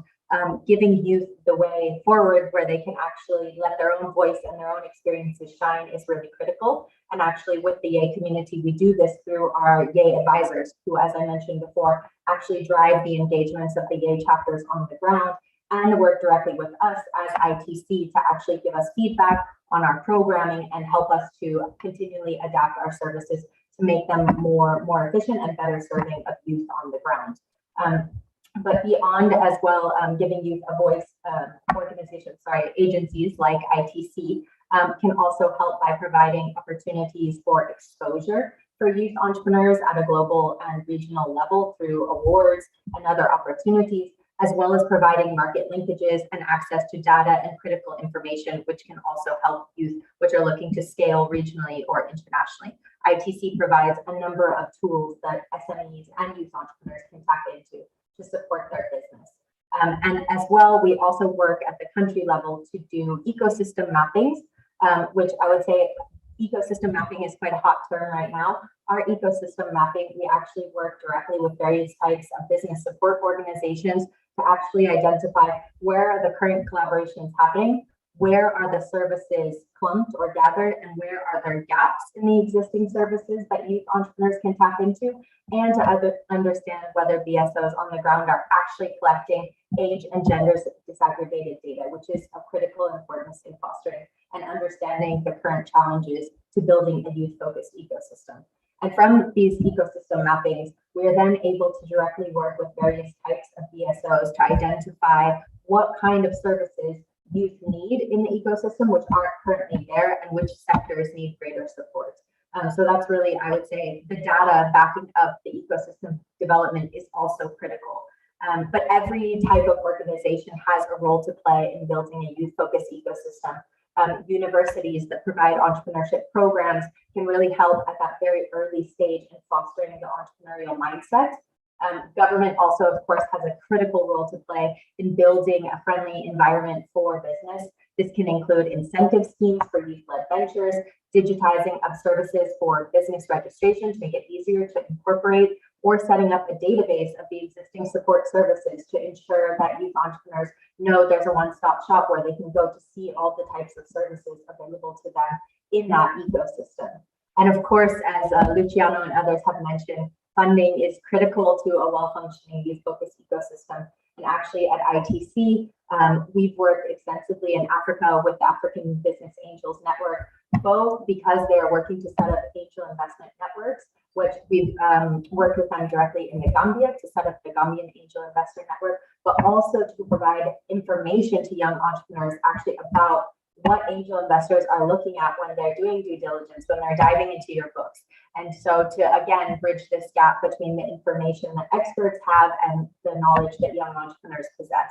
Giving youth the way forward where they can actually let their own voice and their own experiences shine is really critical. And actually with the Yay community, we do this through our Yay advisors, who, as I mentioned before, actually drive the engagements of the Yay chapters on the ground and work directly with us as ITC to actually give us feedback on our programming and help us to continually adapt our services to make them more efficient and better serving of youth on the ground. But beyond as well, giving youth a voice, agencies like ITC can also help by providing opportunities for exposure for youth entrepreneurs at a global and regional level through awards and other opportunities, as well as providing market linkages and access to data and critical information, which can also help youth which are looking to scale regionally or internationally. ITC provides a number of tools that SMEs and youth entrepreneurs can tap into to support their business. And as well, we also work at the country level to do ecosystem mappings, which I would say ecosystem mapping is quite a hot term right now. Our ecosystem mapping, we actually work directly with various types of business support organizations to actually identify where are the current collaborations happening, where are the services clumped or gathered, and where are there gaps in the existing services that youth entrepreneurs can tap into, and to understand whether BSOs on the ground are actually collecting age and gender disaggregated data, which is of critical importance in fostering and understanding the current challenges to building a youth-focused ecosystem. And from these ecosystem mappings, we are then able to directly work with various types of BSOs to identify what kind of services youth need in the ecosystem, which aren't currently there, and which sectors need greater support. So that's really, I would say, the data backing up the ecosystem development is also critical. But every type of organization has a role to play in building a youth-focused ecosystem. Universities that provide entrepreneurship programs can really help at that very early stage in fostering the entrepreneurial mindset. Government also, of course, has a critical role to play in building a friendly environment for business. This can include incentive schemes for youth-led ventures, digitizing of services for business registration to make it easier to incorporate or setting up a database of the existing support services to ensure that youth entrepreneurs know there's a one-stop shop where they can go to see all the types of services available to them in that ecosystem. And of course, as Luciano and others have mentioned, funding is critical to a well-functioning youth-focused ecosystem. And actually at ITC, we've worked extensively in Africa with the African Business Angels Network, both because they are working to set up angel investment networks, which we've worked with them directly in the Gambia to set up the Gambian Angel Investor Network, but also to provide information to young entrepreneurs actually about what angel investors are looking at when they're doing due diligence, when they're diving into your books. And so to, again, bridge this gap between the information that experts have and the knowledge that young entrepreneurs possess.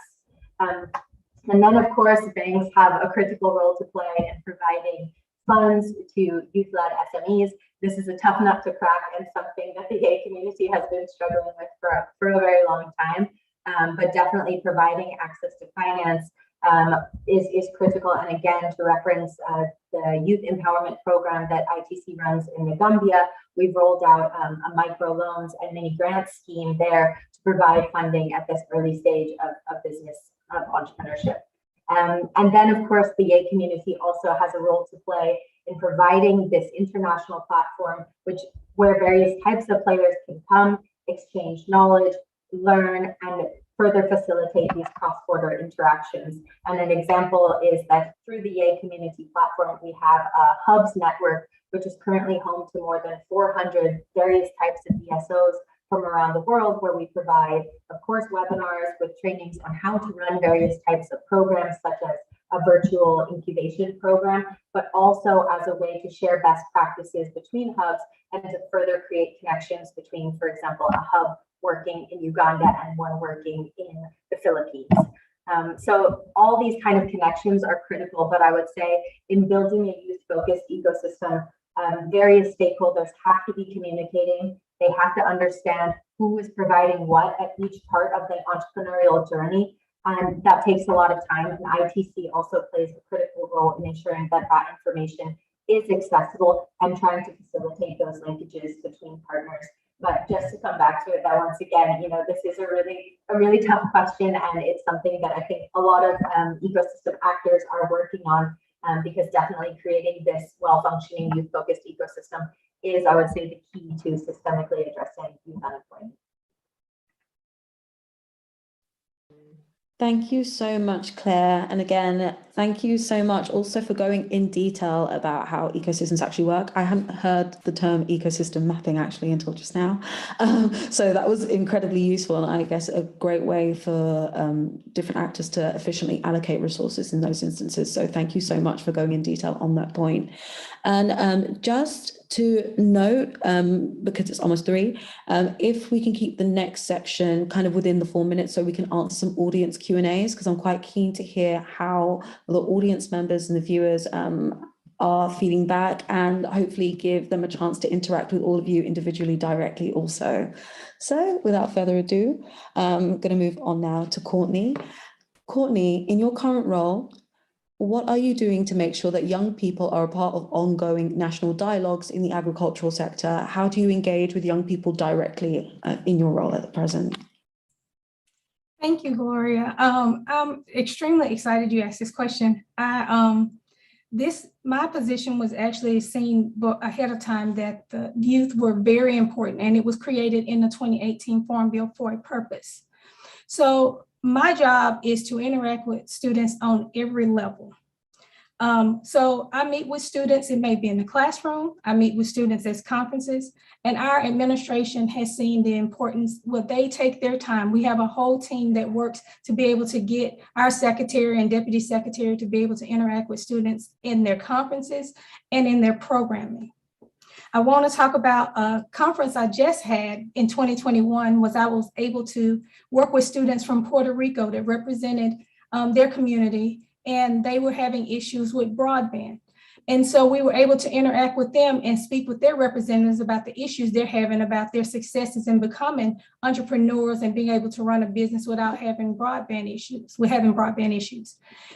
And then, of course, banks have a critical role to play in providing funds to youth-led SMEs. This is a tough nut to crack and something that the EA community has been struggling with for a very long time. But definitely providing access to finance is critical. And again, to reference the youth empowerment program that ITC runs in the Gambia, we've rolled out a micro loans and mini grant scheme there to provide funding at this early stage of business of entrepreneurship. And then, of course, the EA community also has a role to play in providing this international platform, where various types of players can come, exchange knowledge, learn, and further facilitate these cross-border interactions. And an example is that through the EA community platform, we have a hubs network, which is currently home to more than 400 various types of ESOs from around the world, where we provide, of course, webinars with trainings on how to run various types of programs, such as a virtual incubation program, but also as a way to share best practices between hubs and to further create connections between, for example, a hub working in Uganda and one working in the Philippines. So all these kind of connections are critical, but I would say in building a youth-focused ecosystem, various stakeholders have to be communicating. They have to understand who is providing what at each part of the entrepreneurial journey. And that takes a lot of time. And ITC also plays a critical role in ensuring that that information is accessible and trying to facilitate those linkages between partners. But just to come back to it, that once again, this is a really tough question, and it's something that I think a lot of ecosystem actors are working on, because definitely creating this well-functioning youth-focused ecosystem is, I would say, the key to systemically addressing youth unemployment. Thank you so much, Claire. And again, thank you so much also for going in detail about how ecosystems actually work. I hadn't heard the term ecosystem mapping actually until just now. So that was incredibly useful, and I guess a great way for different actors to efficiently allocate resources in those instances. So thank you so much for going in detail on that point. And just to note, because it's almost 3, if we can keep the next section kind of within the 4 minutes so we can answer some audience Q&As, because I'm quite keen to hear how the audience members and the viewers are feeding back, and hopefully give them a chance to interact with all of you individually directly also. So without further ado, I'm going to move on now to Courtney. Courtney, in your current role, what are you doing to make sure that young people are a part of ongoing national dialogues in the agricultural sector? How do you engage with young people directly in your role at the present? Thank you, Gloria. I'm extremely excited you asked this question. My position was actually seen ahead of time that the youth were very important, and it was created in the 2018 Farm Bill for a purpose. So my job is to interact with students on every level. So I meet with students, it may be in the classroom, I meet with students at conferences, and our administration has seen the importance, they take their time. We have a whole team that works to be able to get our secretary and deputy secretary to be able to interact with students in their conferences and in their programming. I want to talk about a conference I just had in 2021, I was able to work with students from Puerto Rico that represented their community, and they were having issues with broadband. And so we were able to interact with them and speak with their representatives about the issues they're having, about their successes in becoming entrepreneurs and being able to run a business without having broadband issues.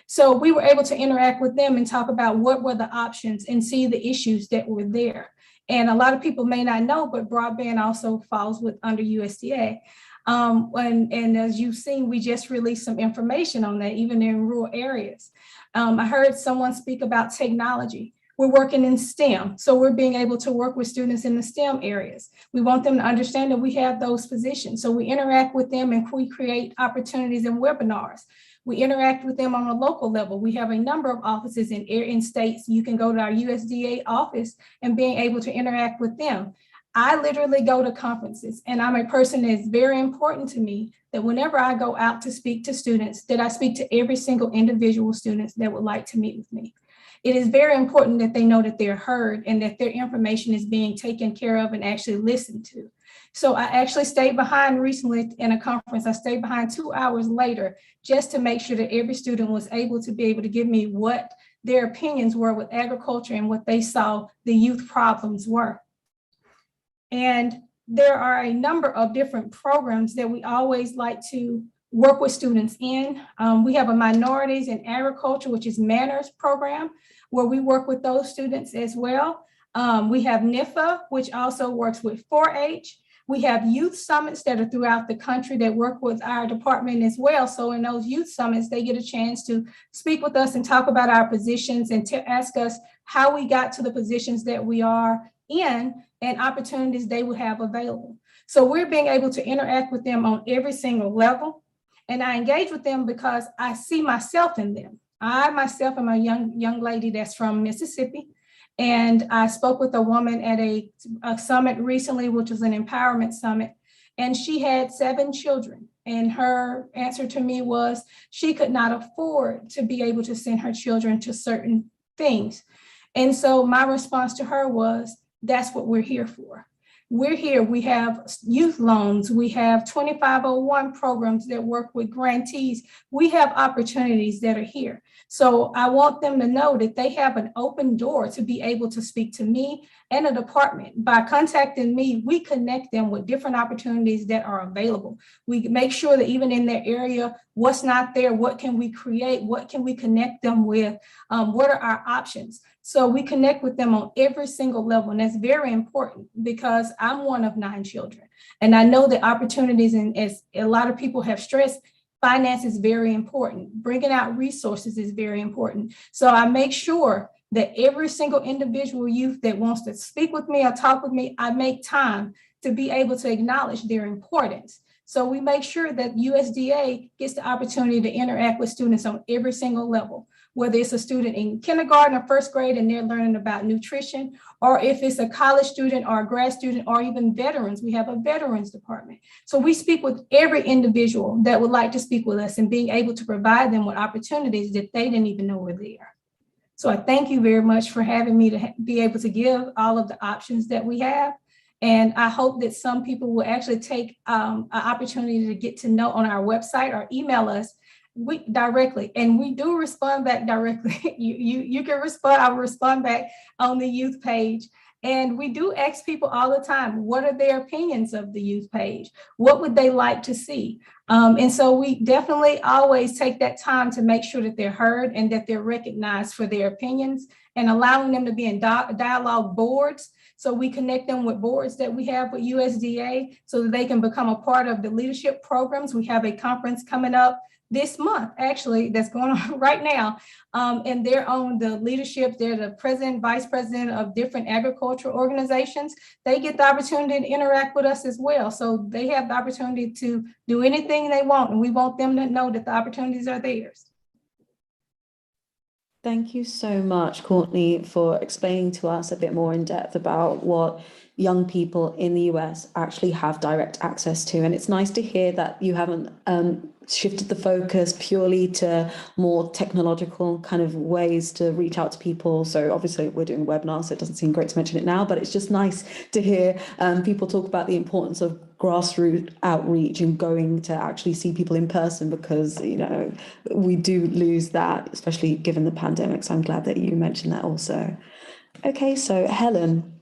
So we were able to interact with them and talk about what were the options and see the issues that were there. And a lot of people may not know, but broadband also falls under USDA. And as you've seen, we just released some information on that, even in rural areas. I heard someone speak about technology. We're working in STEM, so we're being able to work with students in the STEM areas. We want them to understand that we have those positions. So we interact with them and we create opportunities and webinars. We interact with them on a local level. We have a number of offices in states. You can go to our USDA office and being able to interact with them. I literally go to conferences, and I'm a person that's very important to me that whenever I go out to speak to students, that I speak to every single individual student that would like to meet with me. It is very important that they know that they're heard and that their information is being taken care of and actually listened to. So I actually stayed behind recently in a conference. I stayed behind 2 hours later just to make sure that every student was able to give me what their opinions were with agriculture and what they saw the youth problems were. And there are a number of different programs that we always like to work with students in. We have a minorities in agriculture, which is Manners program, where we work with those students as well. We have NIFA, which also works with 4-H. We have youth summits that are throughout the country that work with our department as well. So in those youth summits, they get a chance to speak with us and talk about our positions and to ask us how we got to the positions that we are in and opportunities they would have available. So we're being able to interact with them on every single level. And I engage with them because I see myself in them. I myself am a young lady that's from Mississippi. And I spoke with a woman at a summit recently, which was an empowerment summit. And she had 7 children. And her answer to me was she could not afford to be able to send her children to certain things. And so my response to her was, that's what we're here for. We're here, we have youth loans, we have 2501 programs that work with grantees. We have opportunities that are here. So I want them to know that they have an open door to be able to speak to me and a department. By contacting me, we connect them with different opportunities that are available. We make sure that even in their area, what's not there, what can we create, what can we connect them with, what are our options? So we connect with them on every single level. And that's very important because I'm one of 9 children. And I know that opportunities, and as a lot of people have stressed, finance is very important. Bringing out resources is very important. So I make sure that every single individual youth that wants to speak with me or talk with me, I make time to be able to acknowledge their importance. So we make sure that USDA gets the opportunity to interact with students on every single level, whether it's a student in kindergarten or 1st grade and they're learning about nutrition, or if it's a college student or a grad student or even veterans, we have a veterans department. So we speak with every individual that would like to speak with us and being able to provide them with opportunities that they didn't even know were there. So I thank you very much for having me to be able to give all of the options that we have. And I hope that some people will actually take an opportunity to get to know on our website or email us directly. And we do respond back directly. You can respond, I will respond back on the youth page. And we do ask people all the time, what are their opinions of the youth page? What would they like to see? And so we definitely always take that time to make sure that they're heard and that they're recognized for their opinions and allowing them to be in dialogue boards. So we connect them with boards that we have with USDA so that they can become a part of the leadership programs. We have a conference coming up this month, actually, that's going on right now. And they're on the leadership. They're the president, vice president of different agricultural organizations. They get the opportunity to interact with us as well. So they have the opportunity to do anything they want. And we want them to know that the opportunities are theirs. Thank you so much, Courtney, for explaining to us a bit more in depth about what young people in the US actually have direct access to. And it's nice to hear that you haven't shifted the focus purely to more technological kind of ways to reach out to people. So obviously we're doing webinars, so it doesn't seem great to mention it now, but it's just nice to hear people talk about the importance of grassroots outreach and going to actually see people in person, because, you know, we do lose that, especially given the pandemic. So I'm glad that you mentioned that also. Okay, so Helen,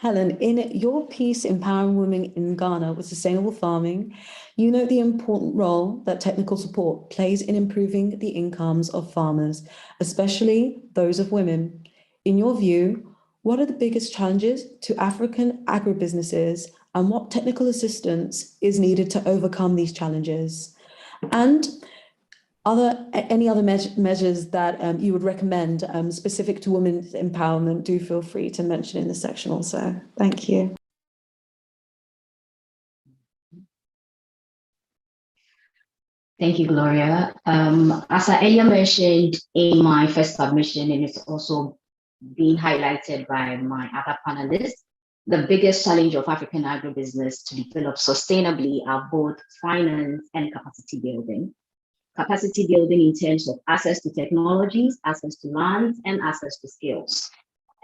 in your piece, Empowering Women in Ghana with Sustainable Farming, you note the important role that technical support plays in improving the incomes of farmers, especially those of women. In your view, What are the biggest challenges to African agribusinesses, and what technical assistance is needed to overcome these challenges? And any other measures that you would recommend specific to women's empowerment, do feel free to mention in the section also. Thank you. Thank you, Gloria. As I earlier mentioned in my first submission, and it's also being highlighted by my other panelists, the biggest challenge of African agribusiness to develop sustainably are both finance and capacity building. Capacity building in terms of access to technologies, access to lands, and access to skills.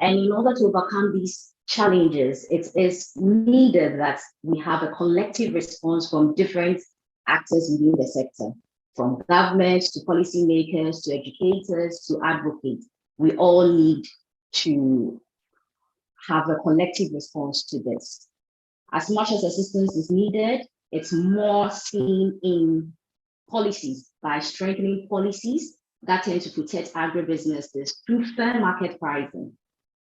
And in order to overcome these challenges, it is needed that we have a collective response from different actors within the sector, from governments to policymakers to educators to advocates. We all need to have a collective response to this. As much as assistance is needed, it's more seen in policies, by strengthening policies that tend to protect agribusinesses through fair market pricing,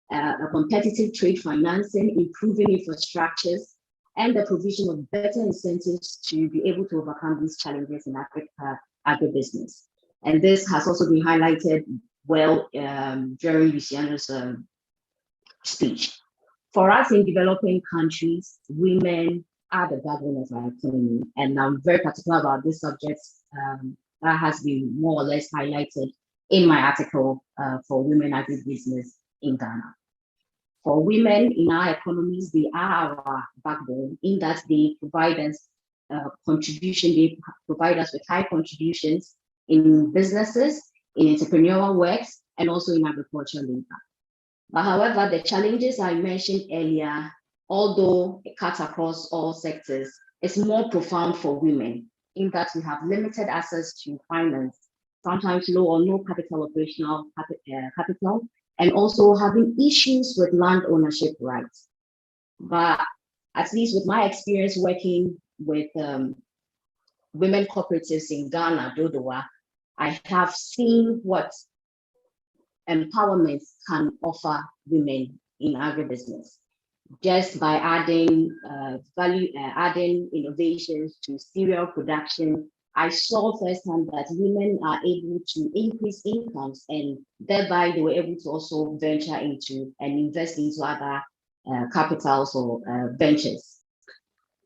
a competitive trade financing, improving infrastructures, and the provision of better incentives to be able to overcome these challenges in Africa agribusiness. And this has also been highlighted well during Luciano's speech. For us in developing countries, women are the backbone of our economy. And I'm very particular about this subject that has been more or less highlighted in my article for women agribusiness in Ghana. For women in our economies, they are our backbone in that they provide us contribution, they provide us with high contributions in businesses, in entrepreneurial works, and also in agricultural labor. But however, the challenges I mentioned earlier, although it cuts across all sectors, it's more profound for women in that we have limited access to finance, sometimes low or no operational capital, and also having issues with land ownership rights. But at least with my experience working with women cooperatives in Ghana, Dodowa, I have seen what empowerment can offer women in agribusiness. Just by adding adding innovations to cereal production, I saw firsthand that women are able to increase incomes, and thereby they were able to also venture into and invest into other capitals or ventures.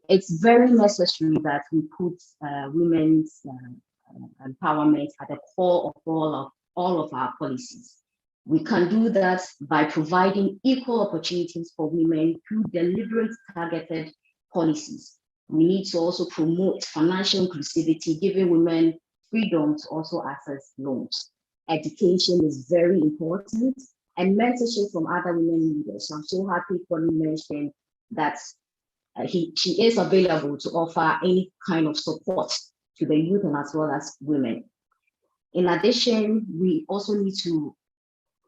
It's very necessary that we put women's empowerment at the core of all of our policies. We can do that by providing equal opportunities for women through deliberate, targeted policies. We need to also promote financial inclusivity, giving women freedom to also access loans. Education is very important, and mentorship from other women leaders. So I'm so happy Polly mentioned that she is available to offer any kind of support to the youth and as well as women. In addition, we also need to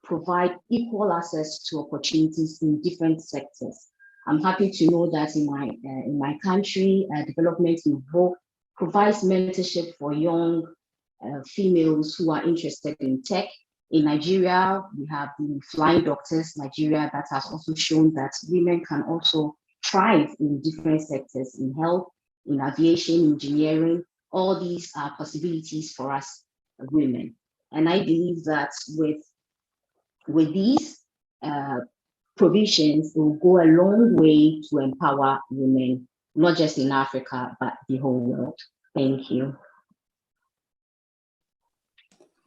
provide equal access to opportunities in different sectors. I'm happy to know that in my country, Development Involved provides mentorship for young females who are interested in tech. In Nigeria, we have the Flying Doctors Nigeria that has also shown that women can also thrive in different sectors, in health, in aviation, engineering. All these are possibilities for us women. And I believe that with these provisions, it will go a long way to empower women, not just in Africa, but the whole world. Thank you.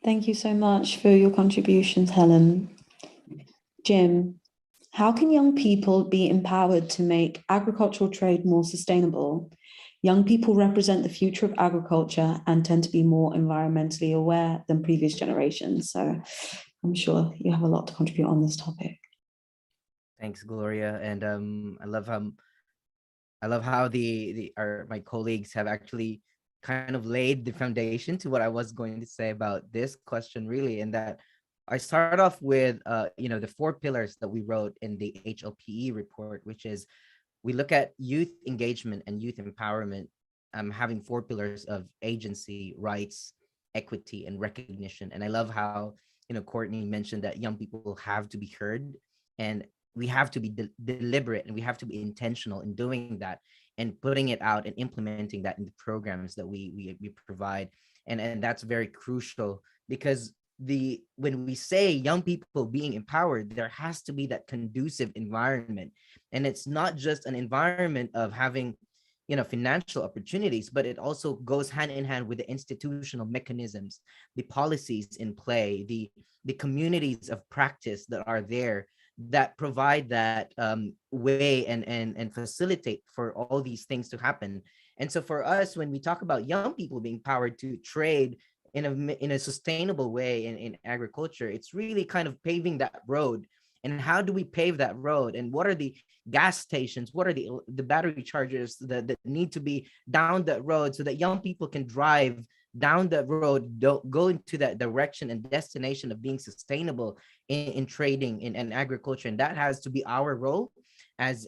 Thank you so much for your contributions, Helen. Jim, how can young people be empowered to make agricultural trade more sustainable? Young people represent the future of agriculture and tend to be more environmentally aware than previous generations. So I'm sure you have a lot to contribute on this topic. Thanks, Gloria. And I love how my colleagues have actually kind of laid the foundation to what I was going to say about this question, really, and that I start off with the 4 pillars that we wrote in the HLPE report, which is we look at youth engagement and youth empowerment, having 4 pillars of agency, rights, equity, and recognition. And I love how Courtney mentioned that young people have to be heard, and we have to be deliberate, and we have to be intentional in doing that and putting it out and implementing that in the programs that we provide. And that's very crucial, because when we say young people being empowered, there has to be that conducive environment. And it's not just an environment of having, financial opportunities, but it also goes hand in hand with the institutional mechanisms, the policies in play, the communities of practice that are there, that provide that way and facilitate for all these things to happen. And so for us, when we talk about young people being empowered to trade in a sustainable way in agriculture, it's really kind of paving that road. And how do we pave that road? And what are the gas stations? What are the battery chargers that need to be down that road, so that young people can drive down that road, go into that direction and destination of being sustainable in trading in agriculture? And that has to be our role as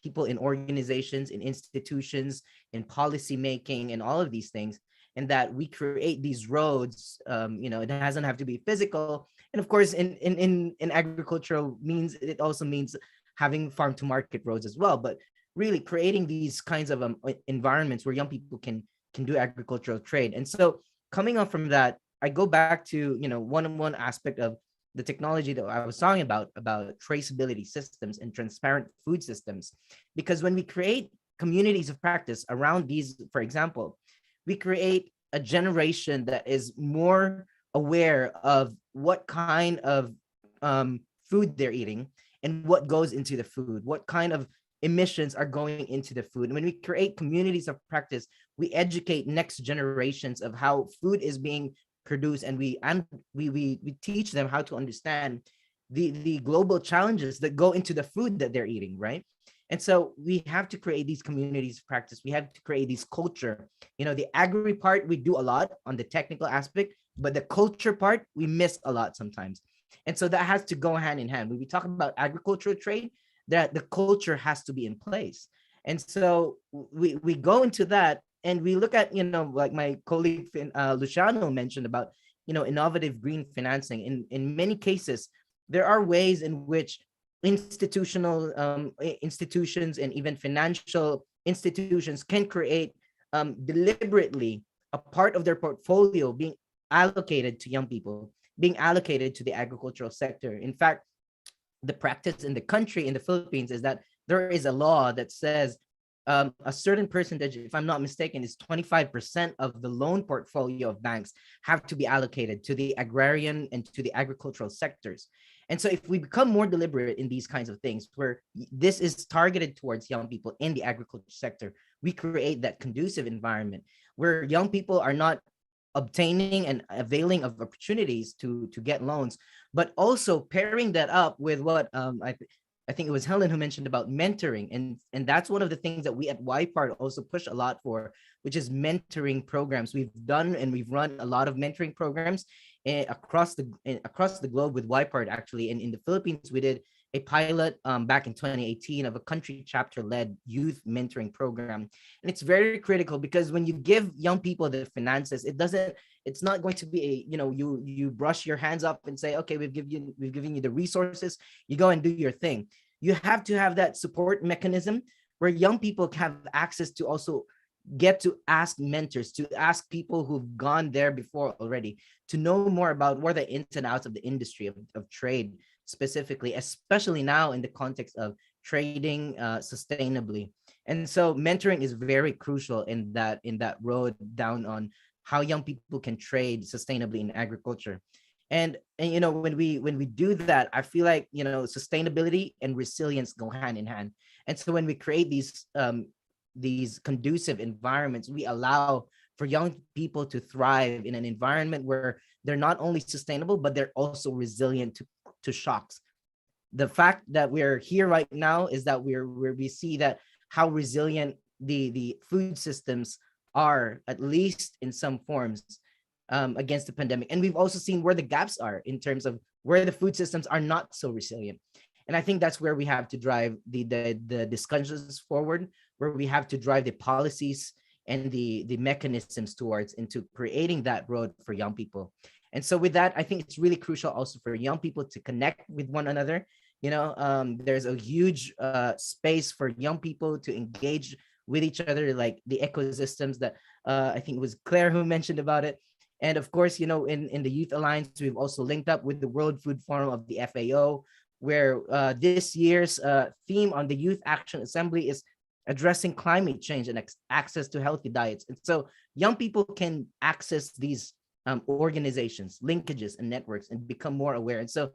people in organizations, in institutions, in policy making, and all of these things. And that we create these roads. It doesn't have to be physical. And of course, in agricultural means, it also means having farm to market roads as well. But really creating these kinds of environments where young people can do agricultural trade. And so coming on from that, I go back to, one aspect of the technology that I was talking about traceability systems and transparent food systems. Because when we create communities of practice around these, for example, we create a generation that is more aware of what kind of food they're eating and what goes into the food, what kind of emissions are going into the food. And when we create communities of practice, we educate next generations of how food is being produced, and we teach them how to understand the global challenges that go into the food that they're eating, right? And so we have to create these communities of practice. We have to create this culture. The agri part, we do a lot on the technical aspect, but the culture part, we miss a lot sometimes. And so that has to go hand in hand. When we talk about agricultural trade, that the culture has to be in place. And so we go into that, and we look at, like my colleague Luciano mentioned about, innovative green financing. In many cases, there are ways in which institutions and even financial institutions can create deliberately a part of their portfolio being allocated to young people, being allocated to the agricultural sector. In fact, the practice in the country, in the Philippines, is that there is a law that says a certain percentage, if I'm not mistaken, is 25% of the loan portfolio of banks have to be allocated to the agrarian and to the agricultural sectors. And so if we become more deliberate in these kinds of things, where this is targeted towards young people in the agriculture sector, we create that conducive environment where young people are not obtaining and availing of opportunities to get loans, but also pairing that up with what I think it was Helen who mentioned about mentoring. And that's one of the things that we at YPART also push a lot for, which is mentoring programs. We've done and we've run a lot of mentoring programs across the globe with YPART, actually. And in the Philippines, we did a pilot back in 2018 of a country chapter-led youth mentoring program. And it's very critical, because when you give young people the finances, it's not going to be you brush your hands up and say, okay, we've given you the resources, you go and do your thing. You have to have that support mechanism where young people have access to also get to ask mentors, to ask people who've gone there before already, to know more about what are the ins and outs of the industry of trade specifically, especially now in the context of trading sustainably. And so mentoring is very crucial in that road down on how young people can trade sustainably in agriculture. And when we do that, I feel like sustainability and resilience go hand in hand. And so when we create these conducive environments, we allow for young people to thrive in an environment where they're not only sustainable, but they're also resilient to shocks. The fact that we're here right now is that we see that how resilient the food systems are, at least in some forms, against the pandemic. And we've also seen where the gaps are in terms of where the food systems are not so resilient. And I think that's where we have to drive the discussions forward, where we have to drive the policies and the mechanisms towards into creating that road for young people. And so with that, I think it's really crucial also for young people to connect with one another, There's a huge space for young people to engage with each other, like the ecosystems that I think it was Claire who mentioned about it. And of course, in the Youth Alliance, we've also linked up with the World Food Forum of the FAO, where this year's theme on the Youth Action Assembly is addressing climate change and access to healthy diets. And so young people can access these organizations, linkages, and networks and become more aware. And so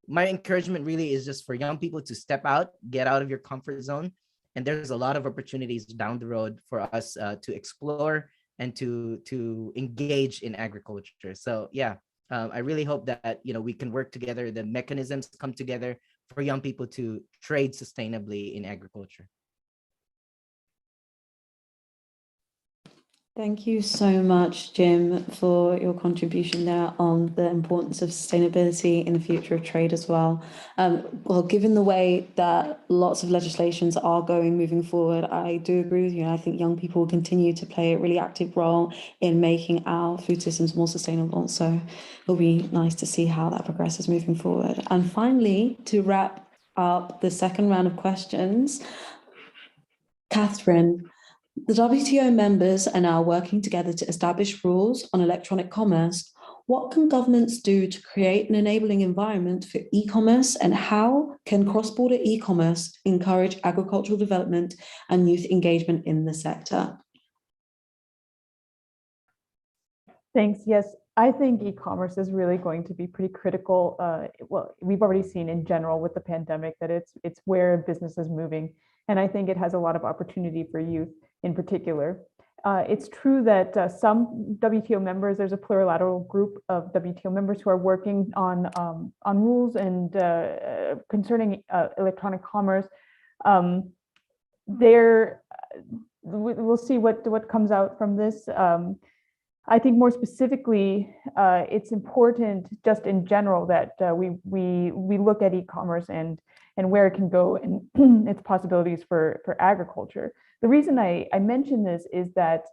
my encouragement really is just for young people to step out, get out of your comfort zone. And there's a lot of opportunities down the road for us to explore and to engage in agriculture. So yeah, I really hope that we can work together, the mechanisms come together for young people to trade sustainably in agriculture. Thank you so much, Jim, for your contribution there on the importance of sustainability in the future of trade as well. Well, given the way that lots of legislations are moving forward, I do agree with you. And I think young people will continue to play a really active role in making our food systems more sustainable. So it'll be nice to see how that progresses moving forward. And finally, to wrap up the second round of questions, Catherine, the WTO members are now working together to establish rules on electronic commerce. What can governments do to create an enabling environment for e-commerce, and how can cross-border e-commerce encourage agricultural development and youth engagement in the sector? Thanks. Yes, I think e-commerce is really going to be pretty critical. Well, we've already seen in general with the pandemic that it's where business is moving. And I think it has a lot of opportunity for youth in particular. It's true that some WTO members, there's a plurilateral group of WTO members who are working on rules and concerning electronic commerce. We'll see what comes out from this. I think more specifically, it's important just in general that we look at e-commerce and where it can go and its possibilities for agriculture. The reason I mention this is that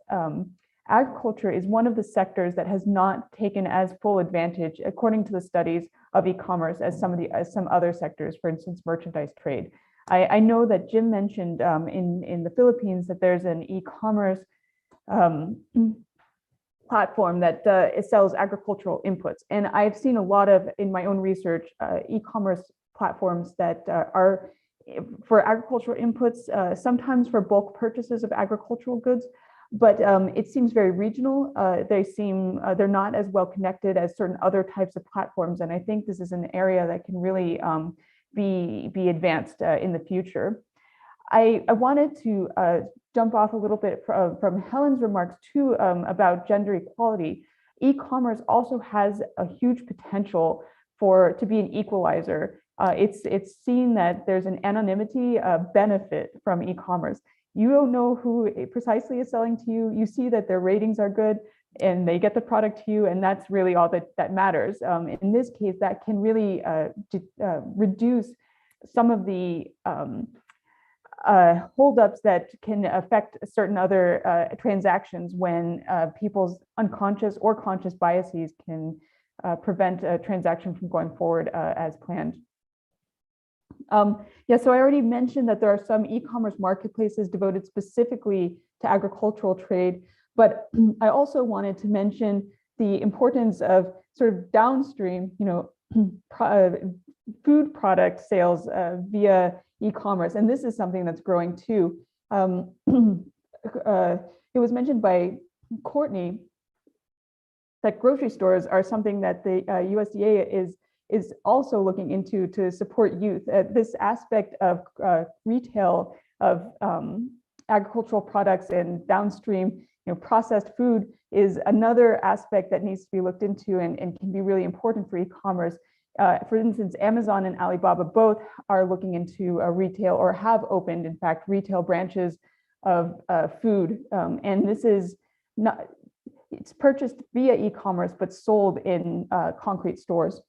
agriculture is one of the sectors that has not taken as full advantage, according to the studies, of e-commerce as some other sectors, for instance, merchandise trade. I know that Jim mentioned in the Philippines that there's an e-commerce platform that sells agricultural inputs. And I've seen a lot of, in my own research, e-commerce platforms that are for agricultural inputs, sometimes for bulk purchases of agricultural goods, but it seems very regional. They're not as well connected as certain other types of platforms. And I think this is an area that can really be advanced in the future. I wanted to jump off a little bit from Helen's remarks too about gender equality. E-commerce also has a huge potential to be an equalizer. It's seen that there's an anonymity benefit from e-commerce. You don't know who precisely is selling to you. You see that their ratings are good and they get the product to you, and that's really all that matters. In this case, that can really reduce some of the holdups that can affect certain other transactions when people's unconscious or conscious biases can prevent a transaction from going forward as planned. Yeah, so I already mentioned that there are some e-commerce marketplaces devoted specifically to agricultural trade, but I also wanted to mention the importance of sort of downstream, food product sales via e-commerce, and this is something that's growing too. It was mentioned by Courtney that grocery stores are something that the USDA is also looking into to support youth. This aspect of retail of agricultural products and downstream processed food is another aspect that needs to be looked into and can be really important for e-commerce. For instance, Amazon and Alibaba both are looking into retail, or have opened, in fact, retail branches of food. And this is not, it's purchased via e-commerce, but sold in concrete stores.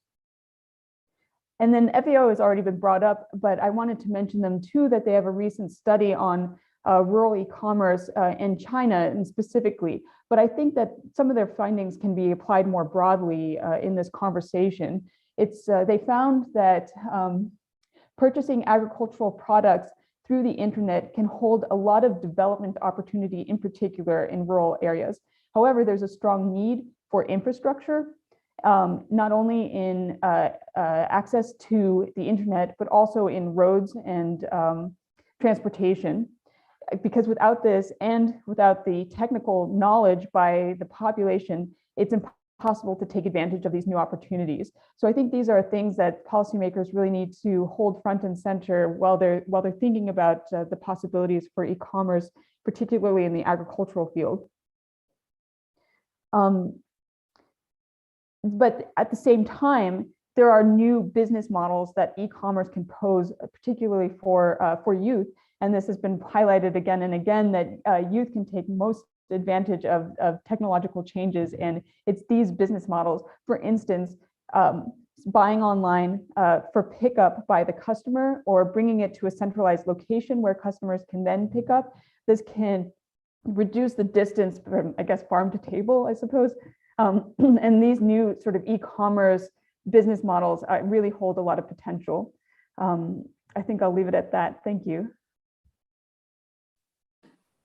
And then FAO has already been brought up, but I wanted to mention them too, that they have a recent study on rural e-commerce in China and specifically. But I think that some of their findings can be applied more broadly in this conversation. They found that purchasing agricultural products through the internet can hold a lot of development opportunity, in particular in rural areas. However, there's a strong need for infrastructure, not only in access to the internet, but also in roads and transportation. Because without this and without the technical knowledge by the population, it's impossible to take advantage of these new opportunities. So I think these are things that policymakers really need to hold front and center while they're thinking about the possibilities for e-commerce, particularly in the agricultural field. But at the same time, there are new business models that e-commerce can pose, particularly for youth. And this has been highlighted again and again, that youth can take most advantage of technological changes. And it's these business models, for instance, buying online for pickup by the customer, or bringing it to a centralized location where customers can then pick up. This can reduce the distance from, I guess, farm to table, I suppose. And these new sort of e-commerce business models really hold a lot of potential. I think I'll leave it at that. Thank you.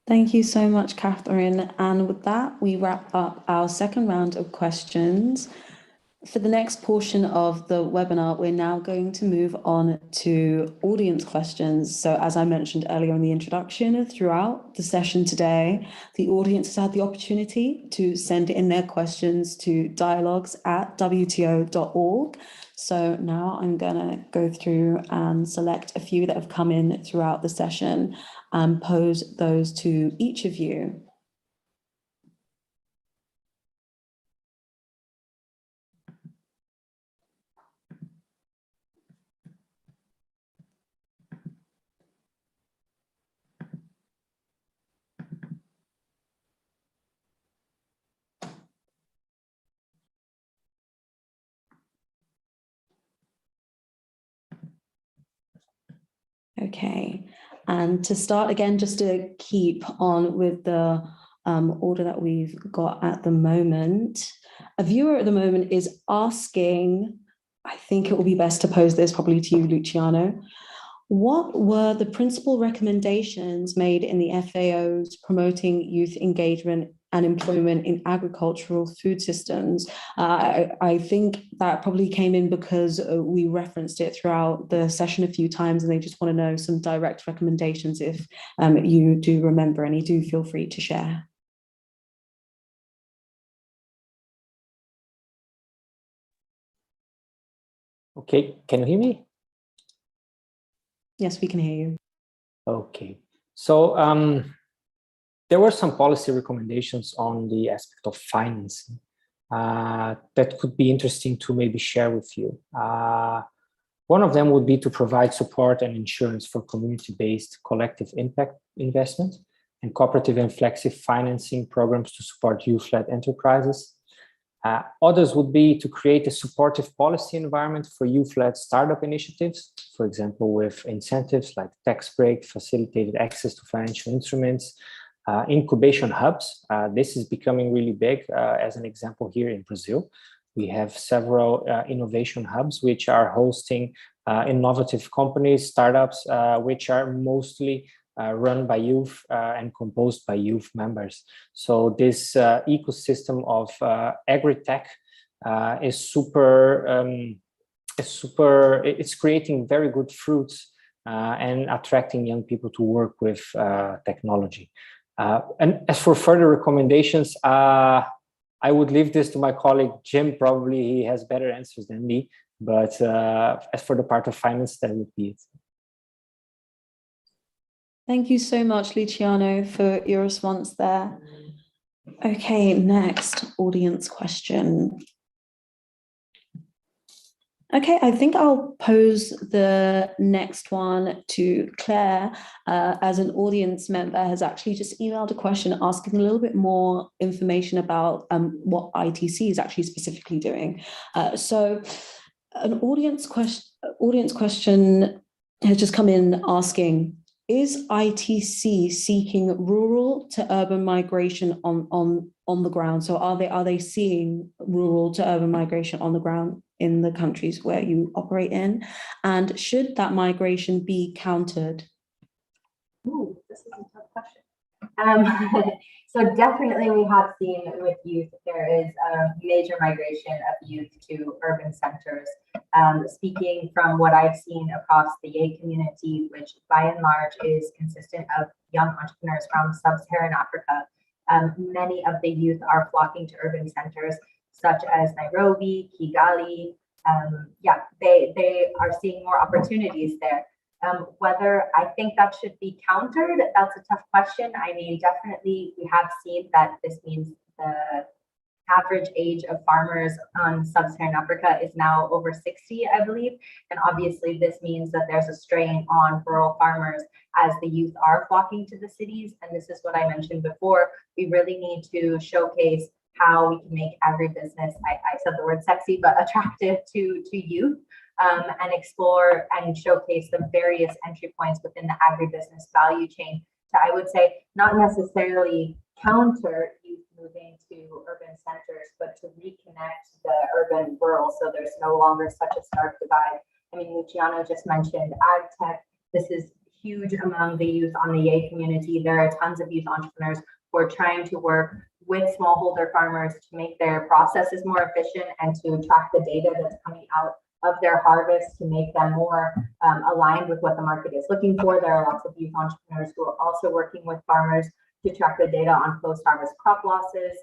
Thank you so much, Catherine. And with that, we wrap up our second round of questions. For the next portion of the webinar, we're now going to move on to audience questions. So as I mentioned earlier in the introduction, throughout the session today, the audience has had the opportunity to send in their questions to dialogues@wto.org. So now I'm gonna go through and select a few that have come in throughout the session and pose those to each of you. Okay, and to start again, just to keep on with the order that we've got at the moment, a viewer at the moment is asking, I think it will be best to pose this probably to you, Luciano. What were the principal recommendations made in the FAO's promoting youth engagement and employment in agricultural food systems? I think that probably came in because we referenced it throughout the session a few times, and they just want to know some direct recommendations. If you do remember any, do feel free to share. Okay, can you hear me? Yes, we can hear you. Okay, so there were some policy recommendations on the aspect of financing that could be interesting to maybe share with you. One of them would be to provide support and insurance for community-based collective impact investment and cooperative and flexi financing programs to support youth-led enterprises. Others would be to create a supportive policy environment for youth-led startup initiatives, for example, with incentives like tax break, facilitated access to financial instruments, incubation hubs. This is becoming really big. As an example, here in Brazil, we have several innovation hubs which are hosting innovative companies, startups, which are mostly run by youth and composed by youth members. So this ecosystem of agri-tech is it's creating very good fruits and attracting young people to work with technology. And as for further recommendations, I would leave this to my colleague, Jim. Probably he has better answers than me, but as for the part of finance, that would be it. Thank you so much, Luciano, for your response there. Okay, next audience question. Okay, I think I'll pose the next one to Claire, as an audience member has actually just emailed a question asking a little bit more information about what ITC is actually specifically doing. So an audience question has just come in asking, is ITC seeking rural to urban migration on the ground? So are they seeing rural to urban migration on the ground? in the countries where you operate in? And should that migration be countered? Ooh, this is a tough question. So definitely we have seen with youth, there is a major migration of youth to urban centers. Speaking from what I've seen across the Yay community, which by and large is consistent of young entrepreneurs from sub-Saharan Africa, many of the youth are flocking to urban centers such as Nairobi, Kigali. They are seeing more opportunities there. Whether I think that should be countered, that's a tough question. I mean, definitely we have seen that this means the average age of farmers on sub-Saharan Africa is now over 60, I believe. And obviously this means that there's a strain on rural farmers as the youth are flocking to the cities. And this is what I mentioned before. We really need to showcase how we can make agribusiness, I said the word sexy, but attractive to youth. And explore and showcase the various entry points within the agribusiness value chain to, I would say, not necessarily counter youth moving to urban centers, but to reconnect the urban rural so there's no longer such a stark divide. I mean, Luciano just mentioned ag tech. This is huge among the youth on the Yay community. There are tons of youth entrepreneurs who are trying to work with smallholder farmers to make their processes more efficient and to track the data that's coming out of their harvest to make them more aligned with what the market is looking for. There are lots of youth entrepreneurs who are also working with farmers to track the data on post-harvest crop losses,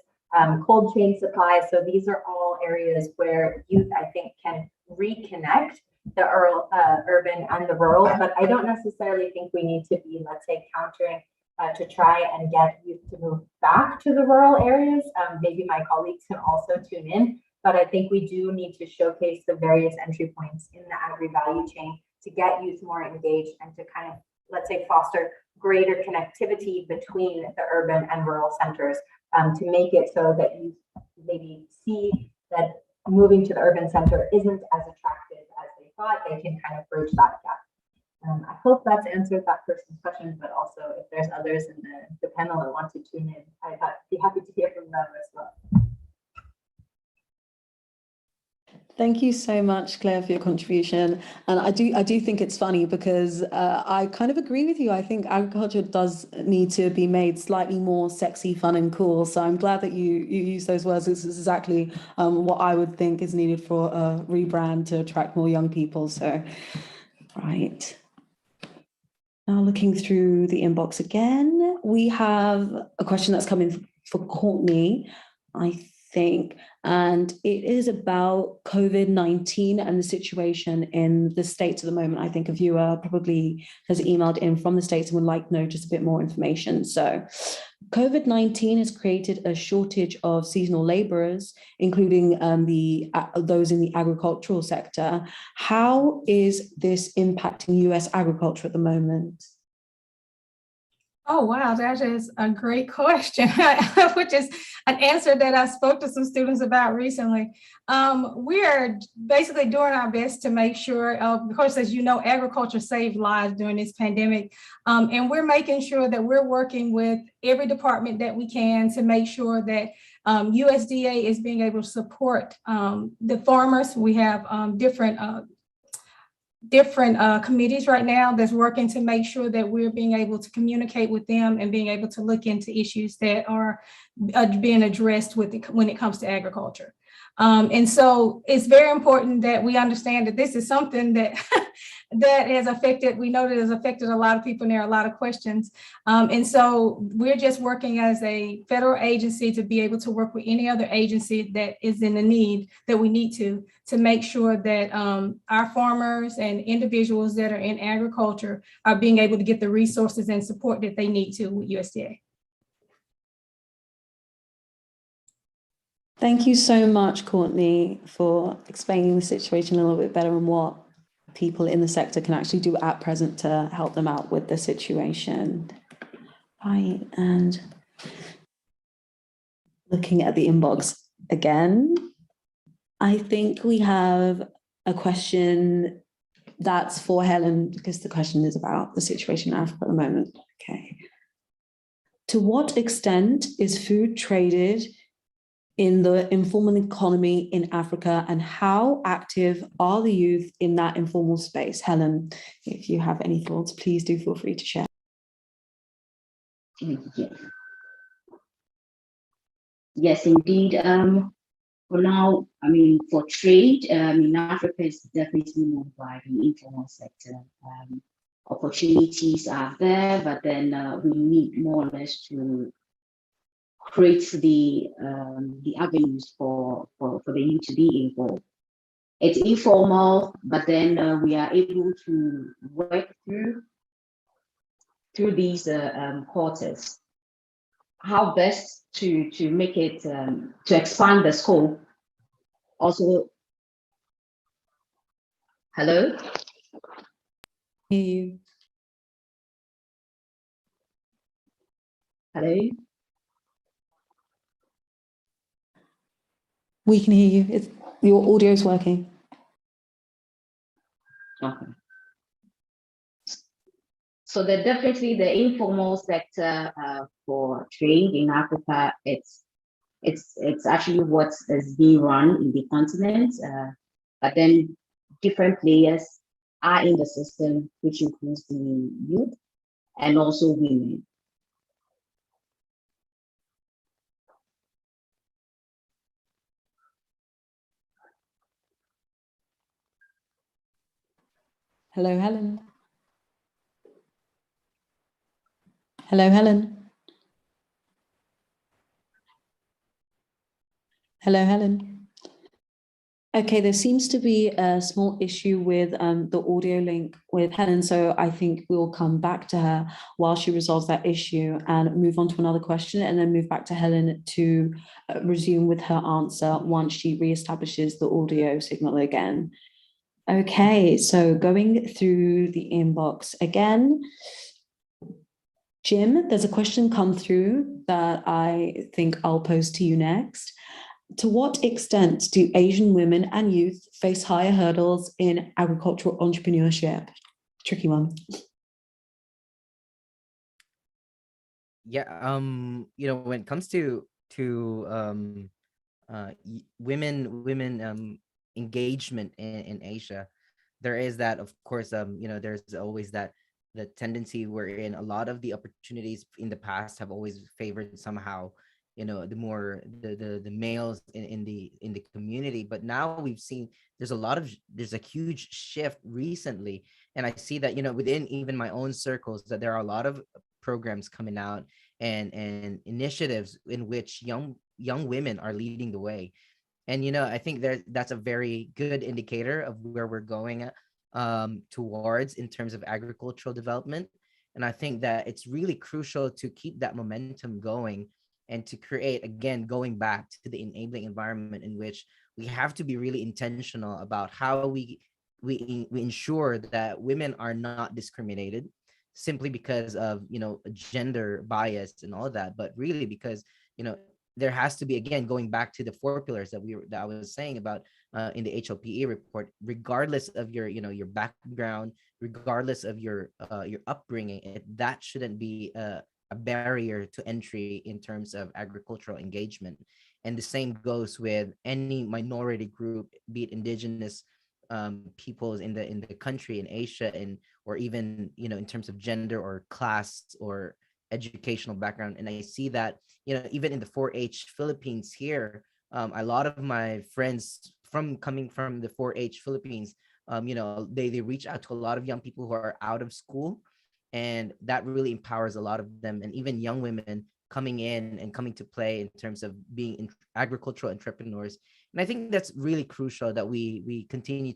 cold chain supply. So these are all areas where youth, I think, can reconnect the urban and the rural, but I don't necessarily think we need to be, let's say, countering to try and get youth to move back to the rural areas. Maybe my colleagues can also tune in. But I think we do need to showcase the various entry points in the agri-value chain to get youth more engaged and to kind of, let's say, foster greater connectivity between the urban and rural centers to make it so that you maybe see that moving to the urban center isn't as attractive as they thought. They can kind of bridge that gap. I hope that's answered that person's question, but also if there's others in the panel that want to tune in, I'd be happy to hear from them as well. Thank you so much, Claire, for your contribution. And I do think it's funny because I kind of agree with you. I think agriculture does need to be made slightly more sexy, fun, and cool. So I'm glad that you use those words. This is exactly what I would think is needed for a rebrand to attract more young people. So, right. Now looking through the inbox again, we have a question that's coming for Courtney, I think, and it is about COVID-19 and the situation in the States at the moment. I think a viewer probably has emailed in from the States and would like to know just a bit more information. So COVID-19 has created a shortage of seasonal laborers, including those in the agricultural sector. How is this impacting US agriculture at the moment? Oh, wow, that is a great question, which is an answer that I spoke to some students about recently. We are basically doing our best to make sure, of course, as you know, agriculture saved lives during this pandemic. And we're making sure that we're working with every department that we can to make sure that USDA is being able to support the farmers. We have different committees right now that's working to make sure that we're being able to communicate with them and being able to look into issues that are being addressed when it comes to agriculture. And so it's very important that we understand that this is something that that has affected, we know that has affected a lot of people and there are a lot of questions. And so we're just working as a federal agency to be able to work with any other agency that is in the need that we need to make sure that our farmers and individuals that are in agriculture are being able to get the resources and support that they need to with USDA. Thank you so much, Courtney, for explaining the situation a little bit better and what people in the sector can actually do at present to help them out with the situation. Right, and looking at the inbox again, I think we have a question that's for Helen, because the question is about the situation in Africa at the moment. Okay. To what extent is food traded in the informal economy in Africa, and how active are the youth in that informal space? Helen, if you have any thoughts, please do feel free to share. Yes, indeed. For now, I mean, for trade, in Africa is definitely moved by the informal sector. Opportunities are there, but then we need more or less to create the avenues for the youth to be involved. It's informal, but then we are able to work through these quarters. How best to make it to expand the scope. Also, hello. Hear you. Hello. We can hear you. Your audio is working. Okay. So definitely the informal sector for trade in Africa, it's actually what is being run in the continent, but then different players are in the system, which includes the youth and also women. Hello, Helen. Hello, Helen. Hello, Helen. Okay, there seems to be a small issue with the audio link with Helen, so I think we'll come back to her while she resolves that issue and move on to another question, and then move back to Helen to resume with her answer once she reestablishes the audio signal again. Okay, so going through the inbox again. Jim, there's a question come through that I think I'll pose to you next. To what extent do Asian women and youth face higher hurdles in agricultural entrepreneurship? Tricky one. Yeah, when it comes to women engagement in Asia, there is that, of course, there's always that the tendency wherein a lot of the opportunities in the past have always favored somehow the males in the community. But now we've seen there's a huge shift recently, and I see that within even my own circles that there are a lot of programs coming out and initiatives in which young women are leading the way. And I think that's a very good indicator of where we're going towards in terms of agricultural development. And I think that it's really crucial to keep that momentum going and to create, again, going back to the enabling environment in which we have to be really intentional about how we ensure that women are not discriminated simply because of gender bias and all of that, but really because there has to be, again, going back to the 4 pillars that I was saying about in the HLPE report, regardless of your your background, regardless of your upbringing, that shouldn't be a barrier to entry in terms of agricultural engagement. And the same goes with any minority group, be it indigenous peoples in the country, in Asia, or even in terms of gender or class or educational background. And I see that even in the 4-H Philippines here, a lot of my friends coming from the 4-H Philippines, they reach out to a lot of young people who are out of school, and that really empowers a lot of them, and even young women coming in and coming to play in terms of being agricultural entrepreneurs. And I think that's really crucial that we continue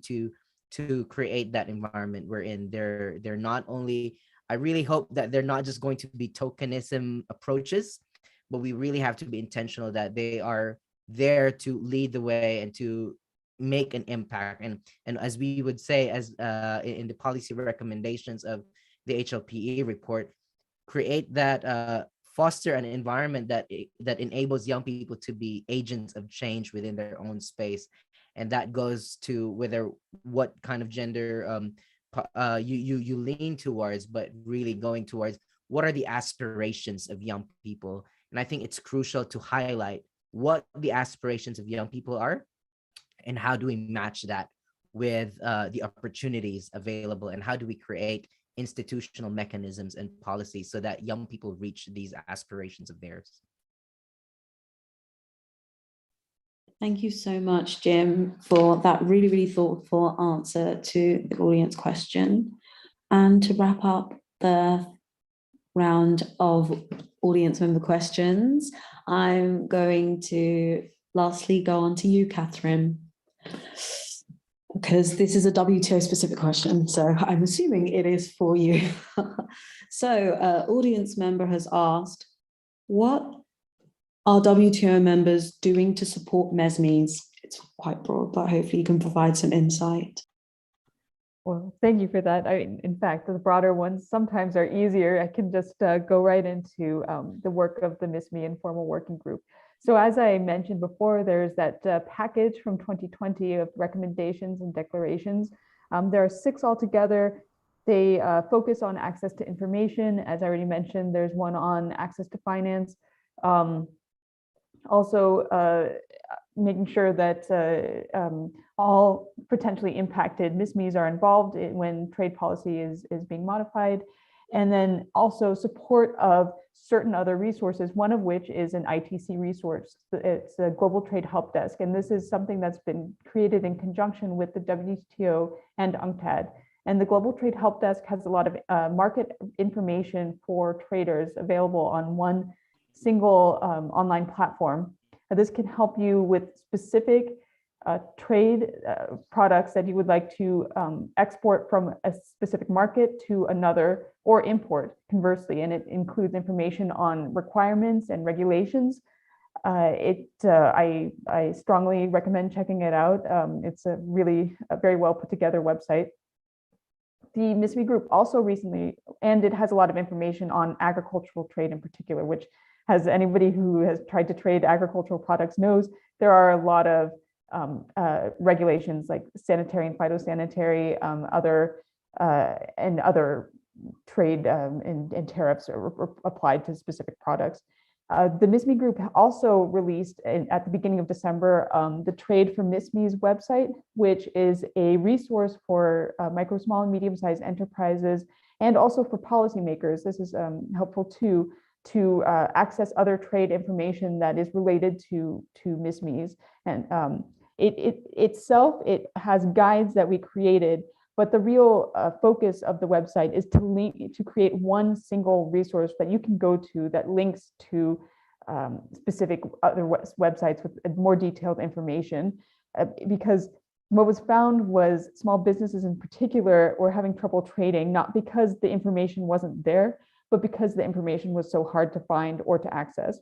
to create that environment wherein they're not only, I really hope that they're not just going to be tokenism approaches, but we really have to be intentional that they are there to lead the way and to make an impact. And as we would say, as in the policy recommendations of the HLPE report, create that foster an environment that enables young people to be agents of change within their own space. And that goes to whether what kind of gender you lean towards, but really going towards what are the aspirations of young people. And I think it's crucial to highlight what the aspirations of young people are, and how do we match that with the opportunities available, and how do we create institutional mechanisms and policies so that young people reach these aspirations of theirs. Thank you so much, Jim, for that really, really thoughtful answer to the audience question. And to wrap up the round of audience member questions, I'm going to lastly go on to you, Catherine, because this is a WTO specific question, so I'm assuming it is for you. So audience member has asked, what are WTO members doing to support MESMEs? It's quite broad, but hopefully you can provide some insight. Well, thank you for that. I mean, in fact, the broader ones sometimes are easier. I can just go right into the work of the MISME informal working group. So as I mentioned before, there's that package from 2020 of recommendations and declarations. There are 6 altogether. They focus on access to information. As I already mentioned, there's one on access to finance. Also, making sure that all potentially impacted MISMEs are involved when trade policy is being modified. And then also support of certain other resources, one of which is an ITC resource. It's a Global Trade Help Desk. And this is something that's been created in conjunction with the WTO and UNCTAD. And the Global Trade Help Desk has a lot of market information for traders available on one single online platform. This can help you with specific trade products that you would like to export from a specific market to another, or import conversely, and it includes information on requirements and regulations. I strongly recommend checking it out. It's a really very well put together website. The MISME group also recently, and it has a lot of information on agricultural trade in particular, which, as anybody who has tried to trade agricultural products knows, there are a lot of regulations like sanitary and phytosanitary, other trade and tariffs are applied to specific products. The MISME group also released at the beginning of December the Trade for MISMEs website, which is a resource for micro, small, and medium-sized enterprises, and also for policymakers. This is helpful too, to access other trade information that is related to MISMEs. And it has guides that we created, but the real focus of the website is to create one single resource that you can go to that links to specific other websites with more detailed information. Because what was found was small businesses in particular were having trouble trading, not because the information wasn't there, but because the information was so hard to find or to access.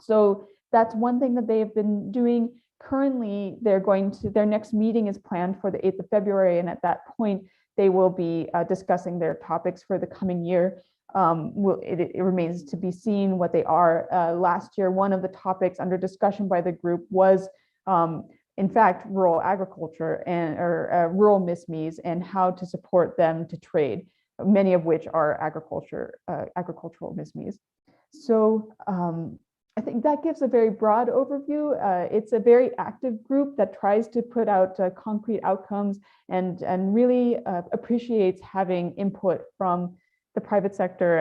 So that's one thing that they have been doing. Currently, their next meeting is planned for the 8th of February, and at that point, they will be discussing their topics for the coming year. It remains to be seen what they are. Last year, one of the topics under discussion by the group was, in fact, rural agriculture or rural MISMEs and how to support them to trade, many of which are agricultural MISMEs. So I think that gives a very broad overview. It's a very active group that tries to put out concrete outcomes and really appreciates having input from the private sector.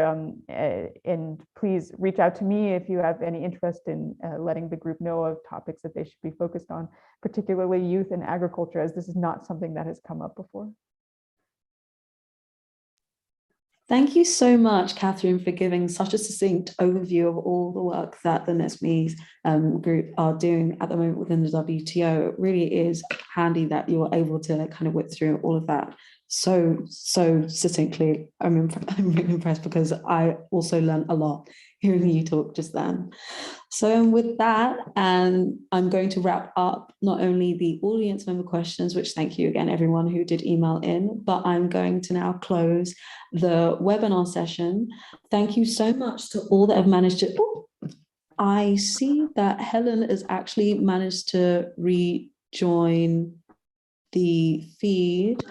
And please reach out to me if you have any interest in letting the group know of topics that they should be focused on, particularly youth and agriculture, as this is not something that has come up before. Thank you so much, Catherine, for giving such a succinct overview of all the work that the MESMEs group are doing at the moment within the WTO. It really is handy that you're able to kind of whip through all of that so succinctly. I'm really impressed because I also learned a lot hearing you talk just then. So with that, I'm going to wrap up not only the audience member questions, which thank you again, everyone who did email in, but I'm going to now close the webinar session. Thank you so much to all that have managed to, I see that Helen has actually managed to rejoin the feed.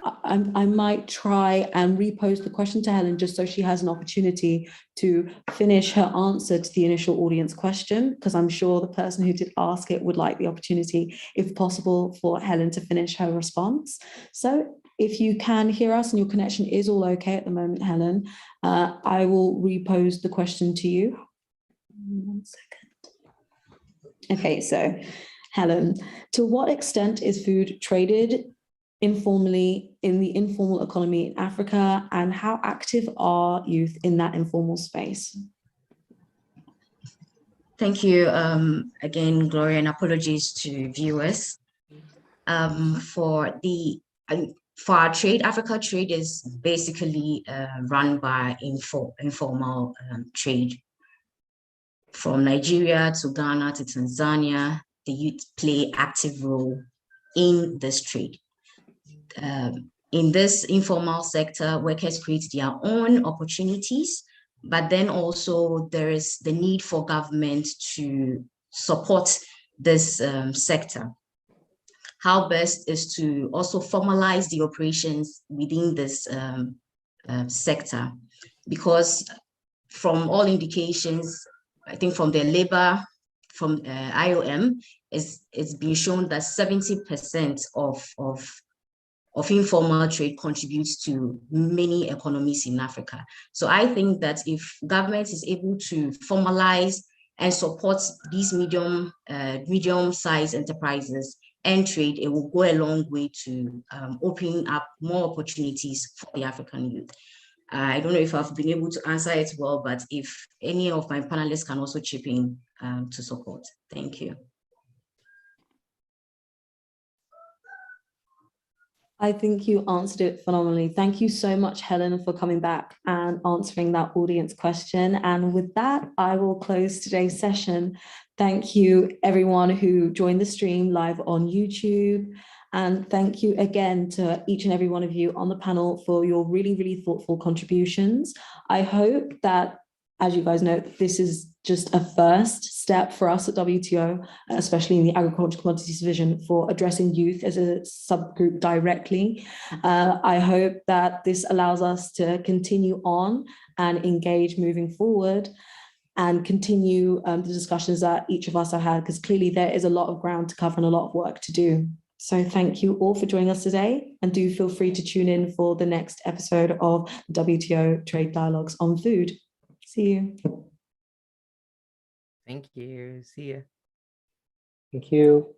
I might try and repose the question to Helen just so she has an opportunity to finish her answer to the initial audience question, because I'm sure the person who did ask it would like the opportunity, if possible, for Helen to finish her response. So if you can hear us and your connection is all okay at the moment, Helen, I will repose the question to you. 1 second. Okay, so Helen, to what extent is food traded informally in the informal economy in Africa, and how active are youth in that informal space? Thank you again, Gloria, and apologies to viewers. For our trade, Africa trade is basically run by informal trade. From Nigeria to Ghana to Tanzania, the youth play active role in this trade. In this informal sector, workers create their own opportunities, but then also there is the need for government to support this sector. How best is to also formalize the operations within this sector, because from all indications, I think from the labor, from IOM, it's been shown that 70% of informal trade contributes to many economies in Africa. So I think that if government is able to formalize and support these medium-sized enterprises and trade, it will go a long way to opening up more opportunities for the African youth. I don't know if I've been able to answer it well, but if any of my panelists can also chip in to support. Thank you. I think you answered it phenomenally. Thank you so much, Helen, for coming back and answering that audience question. And with that, I will close today's session. Thank you, everyone who joined the stream live on YouTube. And thank you again to each and every one of you on the panel for your really, really thoughtful contributions. I hope that, as you guys know, this is just a first step for us at WTO, especially in the Agricultural Commodities Division, for addressing youth as a subgroup directly. I hope that this allows us to continue on and engage moving forward and continue the discussions that each of us have had, because clearly there is a lot of ground to cover and a lot of work to do. So thank you all for joining us today, and do feel free to tune in for the next episode of WTO Trade Dialogues on Food. See you. Thank you. See ya. Thank you.